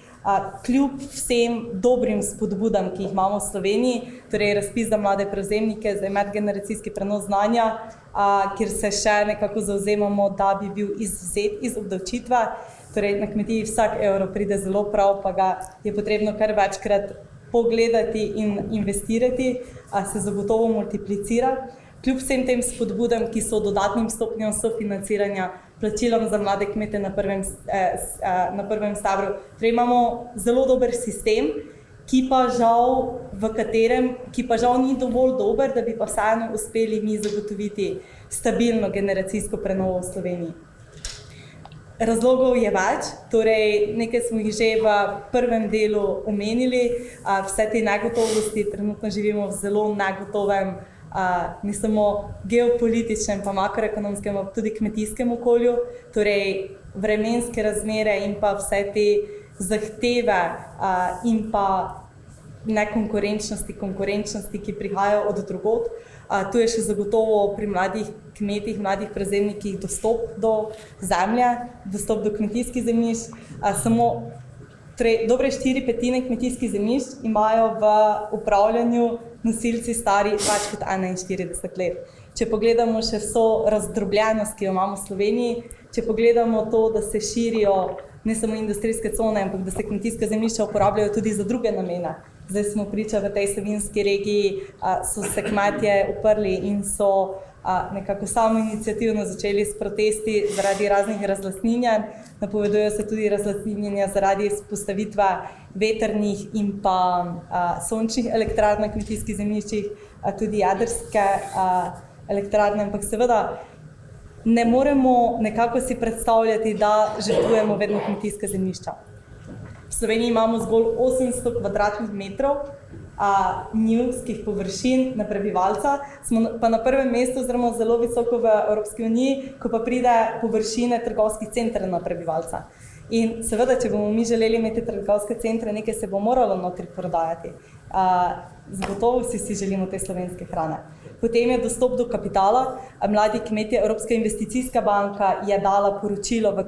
Kljub vsem dobrim spodbudam, ki jih imamo v Sloveniji, torej razpis za mlade prevzemnike, zdaj medgeneracijski prenos znanja, kjer se še nekako zavzemamo, da bi bil izvzet iz obdavčitve. Torej na kmetiji vsak evro pride zelo prav, pa ga je potrebno kar večkrat pogledati in investirati, se zagotovo multiplicira. Kljub vsem tem spodbudam, ki so dodatnim stopnjam sofinanciranja, plačilom za mlade kmete na prvem stebru, torej imamo zelo dober sistem, ki pa žal ni dovolj dober, da bi pa vseeno uspeli mi zagotoviti stabilno generacijsko prenovo v Sloveniji. Razlogov je več, torej nekaj smo jih že v prvem delu omenili, vse te negotovosti, trenutno živimo v zelo negotovem, ne samo geopolitičnem, pa makroekonomskem, pa tudi kmetijskem okolju, torej vremenske razmere in pa vse te zahteve in pa nekonkurenčnosti, konkurenčnosti, ki prihajajo od drugod. Tu je še zagotovo pri mladih kmetih, mladih prevzemnikih dostop do zemlje, dostop do kmetijskih zemljišč. Dobre 4/5 kmetijskih zemljišč imajo v upravljanju nosilci stari več kot 41 let. Če pogledamo še vso razdrobljenost, ki jo imamo v Sloveniji, če pogledamo to, da se širijo ne samo industrijske cone, ampak da se kmetijska zemljišča uporabljajo tudi za druge namene. Zdaj smo priča v tej savinjski regiji, so se kmetje uprli in so nekako samoiniciativno začeli s protesti zaradi raznih razlastninjanj. Napovedujejo se tudi razlastninjanja zaradi vzpostavitve vetrnih in pa sončnih elektrarn na kmetijskih zemljiščih, tudi jedrske elektrarne, ampak seveda ne moremo nekako si predstavljati, da žrtvujemo vedno kmetijska zemljišča. V Sloveniji imamo zgolj 800 kvadratnih metrov njivskih površin na prebivalca, smo pa na prvem mestu oziroma zelo visoko v Evropski uniji, ko pa pride površine trgovskih centrov na prebivalca. In seveda, če bomo mi želeli imeti trgovske centre, nekaj se bo moralo notri prodajati. Zagotovo vsi želimo te slovenske hrane. Potem je dostop do kapitala. Mladi kmetje, Evropska investicijska banka je dala poročilo, v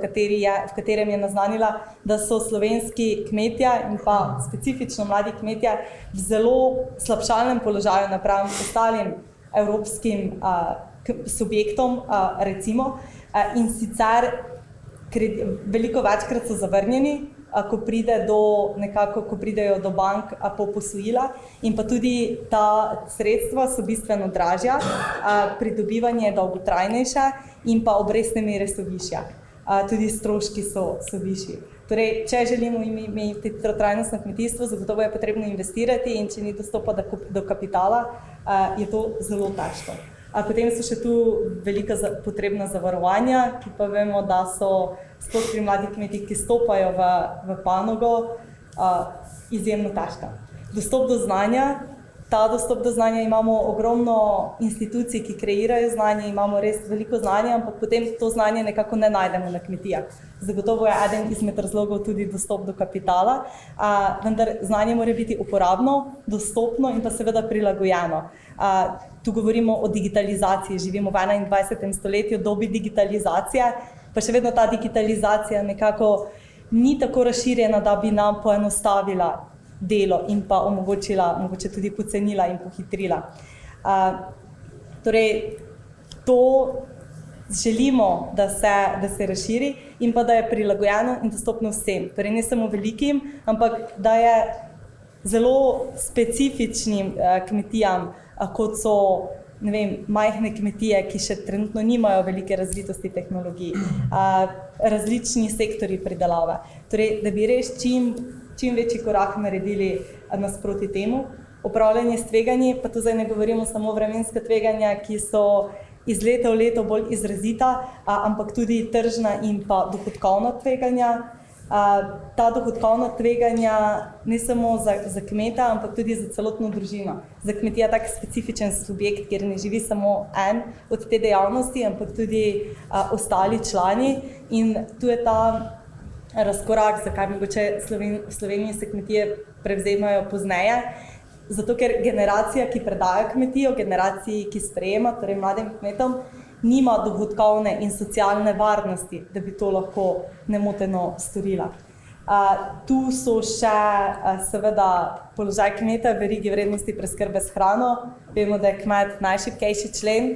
katerem je naznanila, da so slovenski kmetje in pa specifično mladi kmetje v zelo slabšalnem položaju napram ostalim evropskim subjektom, recimo, in sicer veliko večkrat so zavrnjeni, ko pridejo do bank po posojila, in pa tudi ta sredstva so bistveno dražja, pridobivanje je dolgotrajnejše in pa obrestne mere so višje. Tudi stroški so višji. Torej, če želimo imeti trajnostno kmetijstvo, zagotovo je potrebno investirati, in če ni dostopa do kapitala, je to zelo težko. Potem so še tu velika potrebna zavarovanja, ki pa vemo, da so sploh pri mladih kmetih, ki stopajo v panogo, izjemno težka. Dostop do znanja. Ta dostop do znanja, imamo ogromno institucij, ki kreirajo znanje, imamo res veliko znanja, ampak potem to znanje nekako ne najdemo na kmetijah. Zagotovo je eden izmed razlogov tudi dostop do kapitala, vendar znanje mora biti uporabno, dostopno in pa seveda prilagojeno. Tu govorimo o digitalizaciji, živimo v 21. stoletju, dobi digitalizacije, pa še vedno ta digitalizacija nekako ni tako razširjena, da bi nam poenostavila delo in pa omogočila, mogoče tudi pocenila in pohitrila. Torej, to želimo, da se razširi in pa da je prilagojeno in dostopno vsem. Torej, ne samo velikim, ampak da je zelo specifičnim kmetijam, kot so, ne vem, majhne kmetije, ki še trenutno nimajo velike razvitosti tehnologij, različni sektorji pridelave. Torej, da bi res čim večji korak naredili nasproti temu. Upravljanje s tveganji, pa tu zdaj ne govorimo samo vremenska tveganja, ki so iz leta v leto bolj izrazita, ampak tudi tržna in pa dohodkovna tveganja. Ta dohodkovna tveganja ne samo za kmeta, ampak tudi za celotno družino. Za kmetija je tak specifičen subjekt, kjer ne živi samo en od te dejavnosti, ampak tudi ostali člani, in tu je ta razkorak, zakaj mogoče v Sloveniji se kmetije prevzemajo pozneje. Zato, ker generacija, ki predaja kmetijo, generaciji, ki sprejema, torej mladim kmetom, nima dohodkovne in socialne varnosti, da bi to lahko nemoteno storila. Tu so še seveda položaj kmeta v verigi vrednosti preskrbe s hrano. Vemo, da je kmet najšibkejši člen,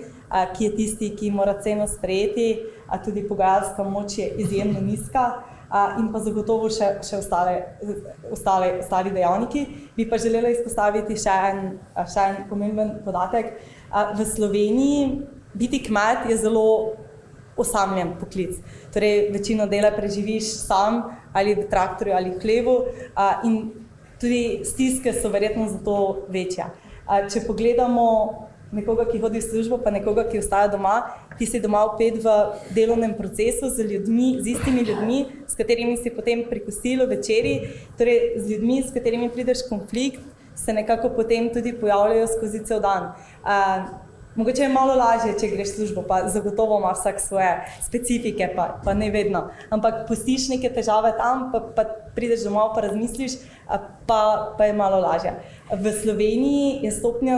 ki je tisti, ki mora ceno sprejeti, tudi pogajalska moč je izjemno nizka, in pa zagotovo še ostali dejavniki. Bi pa želela izpostaviti še en pomemben podatek. V Sloveniji biti kmet je zelo osamljen poklic. Torej, večino dela preživiš sam, ali v traktorju ali v hlevu, in tudi stiske so verjetno zato večje. Če pogledamo nekoga, ki hodi v službo, pa nekoga, ki ostaja doma, ti si doma vpet v delovnem procesu z istimi ljudmi, s katerimi si potem pri kosilu, večeri, torej z ljudmi, s katerimi prideš konflikt, se nekako potem tudi pojavljajo skozi cel dan. Mogoče je malo lažje, če greš v službo, pa zagotovo ima vsak svoje specifike, pa ne vedno. Ampak pustiš neke težave tam, pa prideš domov, pa razmisliš, pa je malo lažje. V Sloveniji je stopnja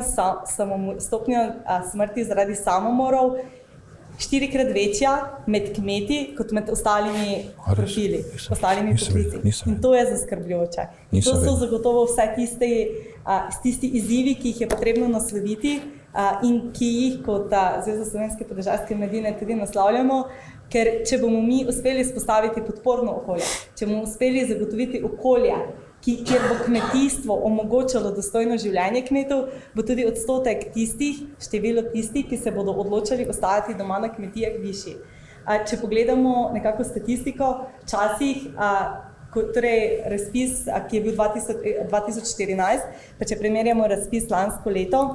smrti zaradi samomorov 4-krat večja med kmeti kot med ostalimi profili, ostalimi poklici. In to je zaskrbljujoče. To so zagotovo vse tisti izzivi, ki jih je potrebno nasloviti, in ki jih kot Zveza slovenske podeželske mladine tudi naslavljamo, ker če bomo mi uspeli vzpostaviti podporno okolje, če bomo uspeli zagotoviti okolje, kjer bo kmetijstvo omogočalo dostojno življenje kmetov, bo tudi odstotek število tistih, ki se bodo odločali ostajati doma na kmetijah, višji. Če pogledamo nekako statistiko, včasih, torej razpis, ki je bil 2014, pa če primerjamo razpis lansko leto,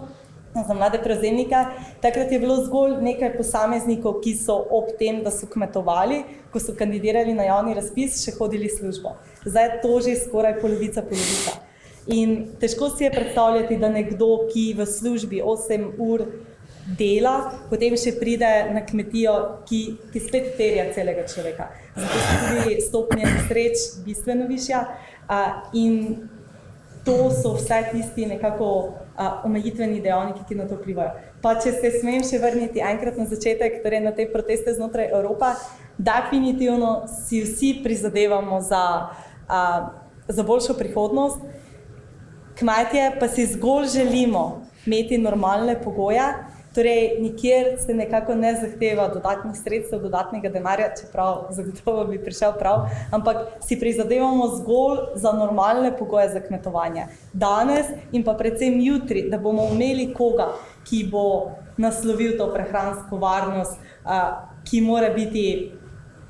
za mlade prevzemnike. Takrat je bilo zgolj nekaj posameznikov, ki so ob tem, da so kmetovali, ko so kandidirali na javni razpis, še hodili službo. Zdaj je to že skoraj polovica. In težko si je predstavljati, da nekdo, ki v službi 8 ur dela, potem še pride na kmetijo, ki spet terja celega človeka. Zato so tudi stopnje nesreč bistveno višja in to so vse tisti nekako omejitveni dejavniki, ki na to vplivajo. Pa če se smem še vrniti enkrat na začetek, torej na te proteste znotraj Evrope, definitivno si vsi prizadevamo za boljšo prihodnost. Kmetje pa si zgolj želimo imeti normalne pogoje, torej nikjer se nekako ne zahteva dodatnih sredstev, dodatnega denarja, čeprav zagotovo bi prišel prav, ampak si prizadevamo zgolj za normalne pogoje za kmetovanje. Danes in pa predvsem jutri, da bomo imeli koga, ki bo naslovil to prehransko varnost, ki mora biti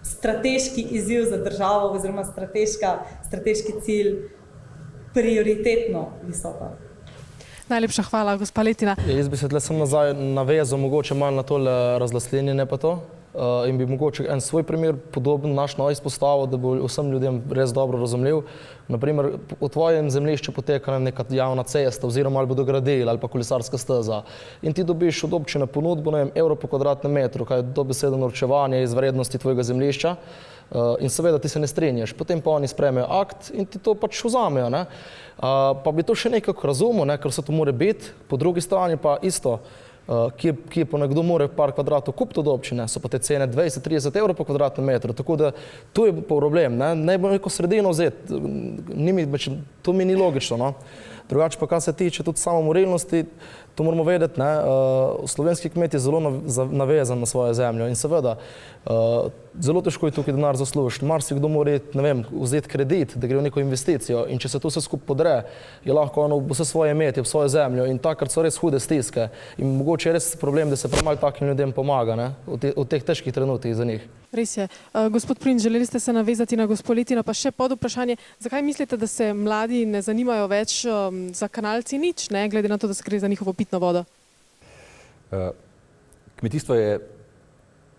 strateški izziv za državo oziroma strateški cilj prioritetno visoko. Najlepša hvala, gospa Letina. Jaz bi se tle sem nazaj navezal mogoče malo na tole razlaslenjenje pa to in bi mogoče en svoj primer podoben naš izpostavil, da bo vsem ljudem res dobro razumljiv. Naprimer, v tvojem zemljišču poteka neka javna cesta oziroma ali bodo gradili ali pa kolesarska steza in ti dobiš od občine ponudbo, ne vem, evro po kvadratnem metru, kaj je dobesedno norčevanje iz vrednosti tvojega zemljišča. In seveda ti se ne strinjaš, potem pa oni sprejmejo akt in ti to pač vzamejo, ne. Pa bi to še nekako razumel, ne, ker se to more biti, po drugi strani pa isto, ki pa nekdo more par kvadratov kupiti od občine, so pa te cene 20-30 evrov po kvadratnem metru, tako da tu je problem, ne, naj bo neko sredino vzeti, to mi ni logično, no. Drugače pa, kar se tiče tudi samomorilnosti, to moramo vedeti, ne, slovenski kmet je zelo navezan na svojo zemljo in seveda zelo težko je tukaj denar zaslužiti. Marsikdo mora, ne vem, vzeti kredit, da gre v neko investicijo in če se to vse skupaj podre, je lahko ono vse svoje imeti v svojo zemljo in takrat so res hude stiske in mogoče je res problem, da se premalo takim ljudem pomaga, ne, v teh težkih trenutkih za njih. Res je. Gospod Princ, želeli ste se navezati na gospo Letino, pa še pod vprašanje, zakaj mislite, da se mladi ne zanimajo več za kanal C0, ne, glede na to, da se gre za njihovo pitno vodo? Kmetijstvo je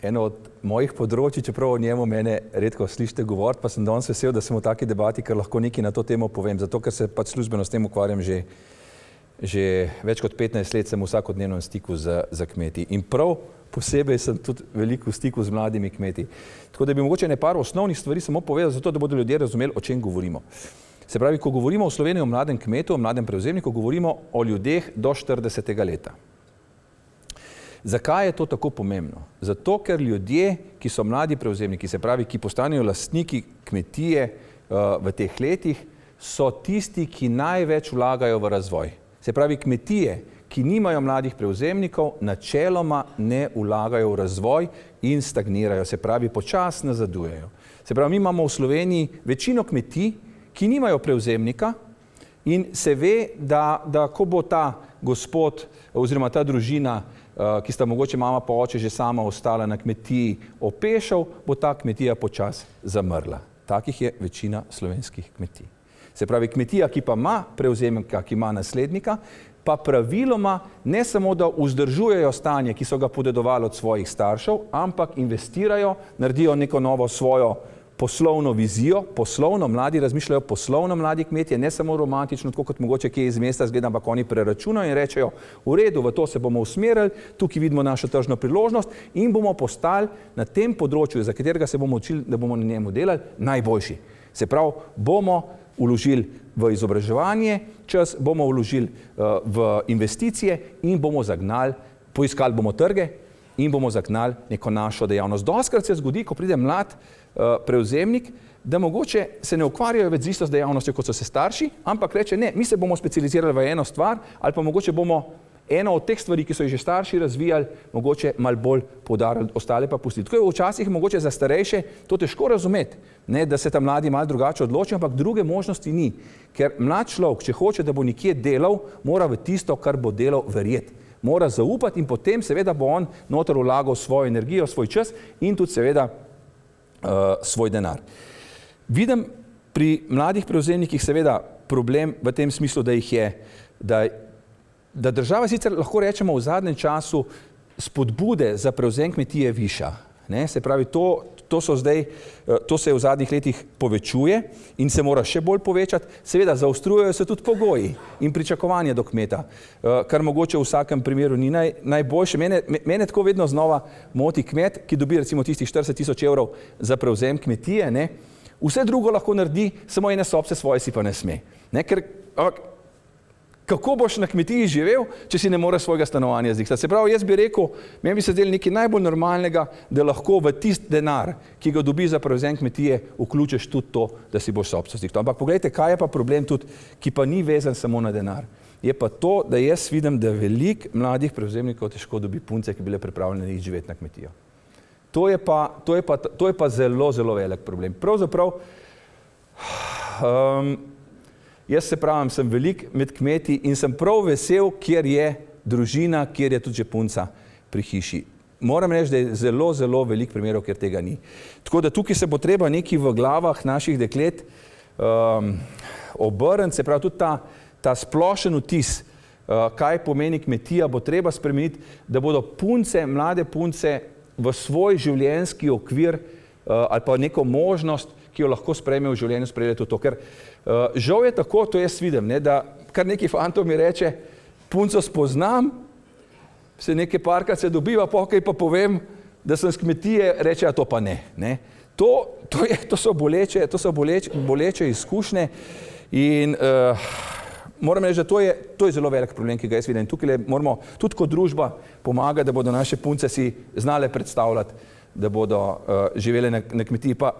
eno od mojih področji, čeprav o njemu mene redko slišite govoriti, pa sem danes vesel, da sem v taki debati, ker lahko nekaj na to temo povem, zato ker se pač službeno s tem ukvarjam že več kot 15 let, sem v vsakodnevnem stiku z kmeti. In prav posebej sem tudi veliko v stiku z mladimi kmeti. Tako da bi mogoče par osnovnih stvari samo povedal, zato da bodo ljudje razumeli, o čem govorimo. Se pravi, ko govorimo v Sloveniji o mladem kmetu, o mladem prevzemniku, govorimo o ljudeh do 40. leta. Zakaj je to tako pomembno? Zato, ker ljudje, ki so mladi prevzemniki, se pravi, ki postanejo lastniki kmetije v teh letih, so tisti, ki največ vlagajo v razvoj. Se pravi, kmetije, ki nimajo mladih prevzemnikov, načeloma ne vlagajo v razvoj in stagnirajo, se pravi, počasno nazadujejo. Se pravi, mi imamo v Sloveniji večino kmetij, ki nimajo prevzemnika in se ve, da ko bo ta gospod oziroma ta družina, ki sta mogoče mama pa oče že sama ostala na kmetiji, opešal, bo ta kmetija počasi zamrla. Takih je večina slovenskih kmetij. Se pravi, kmetija, ki pa ima prevzemnika, ki ima naslednika, pa praviloma ne samo, da vzdržujejo stanje, ki so ga podedovali od svojih staršev, ampak investirajo, naredijo neko novo svojo poslovno vizijo, poslovno, mladi razmišljajo poslovno, mladi kmetje, ne samo romantično, tako kot mogoče kje iz mesta zgleda, ampak oni preračunajo in rečejo, v redu, v to se bomo usmerili, tukaj vidimo našo tržno priložnost in bomo postali na tem področju, za katerega se bomo učili, da bomo na njemu delali, najboljši. Se pravi, bomo vložili v izobraževanje, čas bomo vložili v investicije in bomo zagnali, poiskali bomo trge in bomo zagnali neko našo dejavnost. Dostikrat se zgodi, ko pride mlad prevzemnik, da mogoče se ne ukvarjajo več z isto dejavnostjo, kot so se starši, ampak reče, ne, mi se bomo specializirali v eno stvar ali pa mogoče bomo eno od teh stvari, ki so jih že starši razvijali, mogoče malo bolj poudarili, ostale pa pustili. Tako je včasih mogoče za starejše to težko razumeti, ne, da se ta mladi malo drugače odločijo, ampak druge možnosti ni. Ker mlad človek, če hoče, da bo nekje delal, mora v tisto, kar bo delal, verjeti. Mora zaupati in potem seveda bo on noter vlagal svojo energijo, svoj čas in tudi seveda svoj denar. Vidim pri mladih prevzemnikih seveda problem v tem smislu, da da država sicer lahko rečemo v zadnjem času spodbude za prevzem kmetije viša. Ne? Se pravi, to se v zadnjih letih povečuje in se mora še bolj povečati. Seveda, zaostrujejo se tudi pogoji in pričakovanja do kmeta, kar mogoče v vsakem primeru ni najboljše. Mene tako vedno znova moti kmet, ki dobi recimo tistih 40 000 evrov za prevzem kmetije, ne? Vse drugo lahko naredi, samo ene sobce svoje si pa ne sme. Ne? Kako boš na kmetiji živel, če si ne moreš svojega stanovanja zdihtati? Se pravi, jaz bi rekel, meni bi se zdelo nekaj najbolj normalnega, da lahko v tist denar, ki ga dobi za prevzem kmetije, vključiš tudi to, da si boš sobco zdihtal. Ampak poglejte, kaj je pa problem tudi, ki pa ni vezan samo na denar. Je pa to, da jaz vidim, da veliko mladih prevzemnikov težko dobi punce, ki bi bile pripravljene iti živeti na kmetijo. To je pa zelo, zelo velik problem. Pravzaprav, jaz se pravim, sem velik med kmeti in sem prav vesel, kjer je družina, kjer je tudi že punca pri hiši. Moram reči, da je zelo, zelo velik primerov, kjer tega ni. Tako da tukaj se bo treba nekaj v glavah naših deklet obrniti, se pravi tudi ta splošen vtis, kaj pomeni kmetija, bo treba spremeniti, da bodo punce, mlade punce v svoj življenjski okvir ali pa neko možnost, ki jo lahko sprejme v življenju, sprejeli to. Ker žal je tako, to jaz vidim, ne, da kar neki fantov mi reče, punco spoznam, se nekaj parkrat se dobiva, pokaj pa povem, da sem s kmetije, reče, a to pa ne. To so boleče izkušnje in moram reči, da to je zelo velik problem, ki ga jaz vidim. Tukaj moramo tudi kot družba pomagati, da bodo naše punce si znale predstavljati, da bodo živele na kmetiji. Pa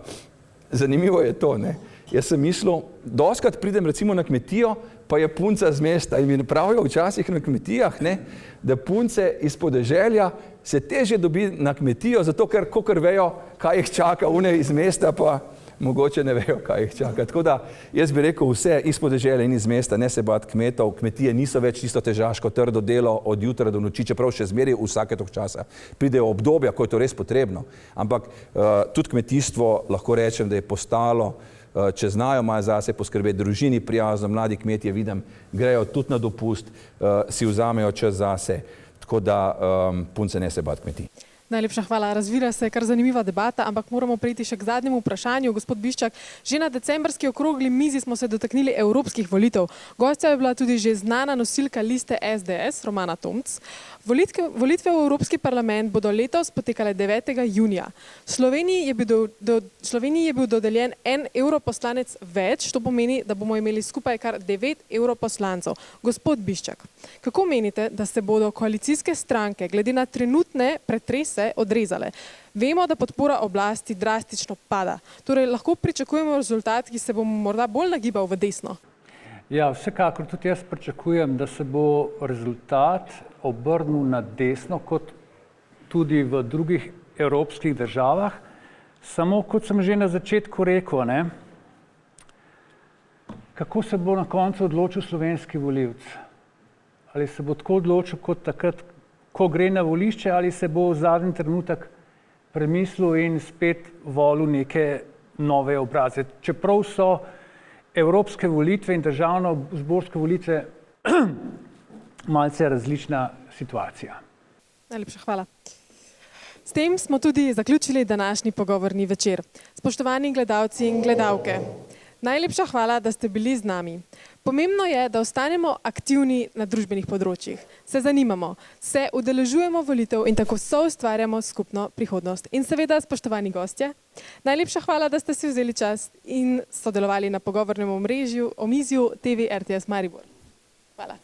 zanimivo je to, ne. Jaz sem mislil, dostikrat pridem recimo na kmetijo, pa je punca z mesta in mi pravijo včasih na kmetijah, ne, da punce iz podeželja se težje dobi na kmetijo, zato ker kakor vejo, kaj jih čaka, one iz mesta pa mogoče ne vejo, kaj jih čaka. Tako da jaz bi rekel vse iz podeželja in iz mesta, ne se bati kmetov, kmetije niso več tisto težaško, trdo delo od jutra do noči, čeprav še zmeraj vsake tog časa pridejo obdobja, ko je to res potrebno. Ampak tudi kmetijstvo lahko rečem, da je postalo, če znajo malo zase poskrbeti, družini prijazno, mladi kmetje vidim, grejo tudi na dopust, si vzamejo čas zase, tako da punce ne se bati kmetij. Najlepša hvala. Razvira se kar zanimiva debata, ampak moramo prejti še k zadnjemu vprašanju. Gospod Biščak, že na decembrski okrogli mizi smo se dotaknili evropskih volitev. Gostja je bila tudi že znana nosilka liste SDS, Romana Tomc. Volitve v Evropski parlament bodo letos potekale 9. junija. Sloveniji je bil dodeljen 1 europoslanec več, to pomeni, da bomo imeli skupaj kar 9 europoslancev. Gospod Biščak, kako menite, da se bodo koalicijske stranke glede na trenutne pretrese odrezale? Vemo, da podpora oblasti drastično pada. Torej, lahko pričakujemo rezultat, ki se bo morda bolj nagibal v desno? Ja, vsekakor tudi jaz pričakujem, da se bo rezultat obrnil na desno, kot tudi v drugih evropskih državah. Samo, kot sem že na začetku rekel, ne, kako se bo na koncu odločil slovenski volivec? Ali se bo tako odločil kot takrat, ko gre na volišče, ali se bo v zadnji trenutek premislil in spet volil neke nove obraze. Čeprav so evropske volitve in državno-zborske volitve malce različna situacija. Najlepša hvala. S tem smo tudi zaključili današnji pogovorni večer. Spoštovani gledalci in gledalke, najlepša hvala, da ste bili z nami. Pomembno je, da ostanemo aktivni na družbenih področjih, se zanimamo, se udeležujemo volitev in tako soustvarjamo skupno prihodnost. In seveda, spoštovani gostje, najlepša hvala, da ste si vzeli čas in sodelovali na pogovornem omizju TV RTS Maribor. Hvala.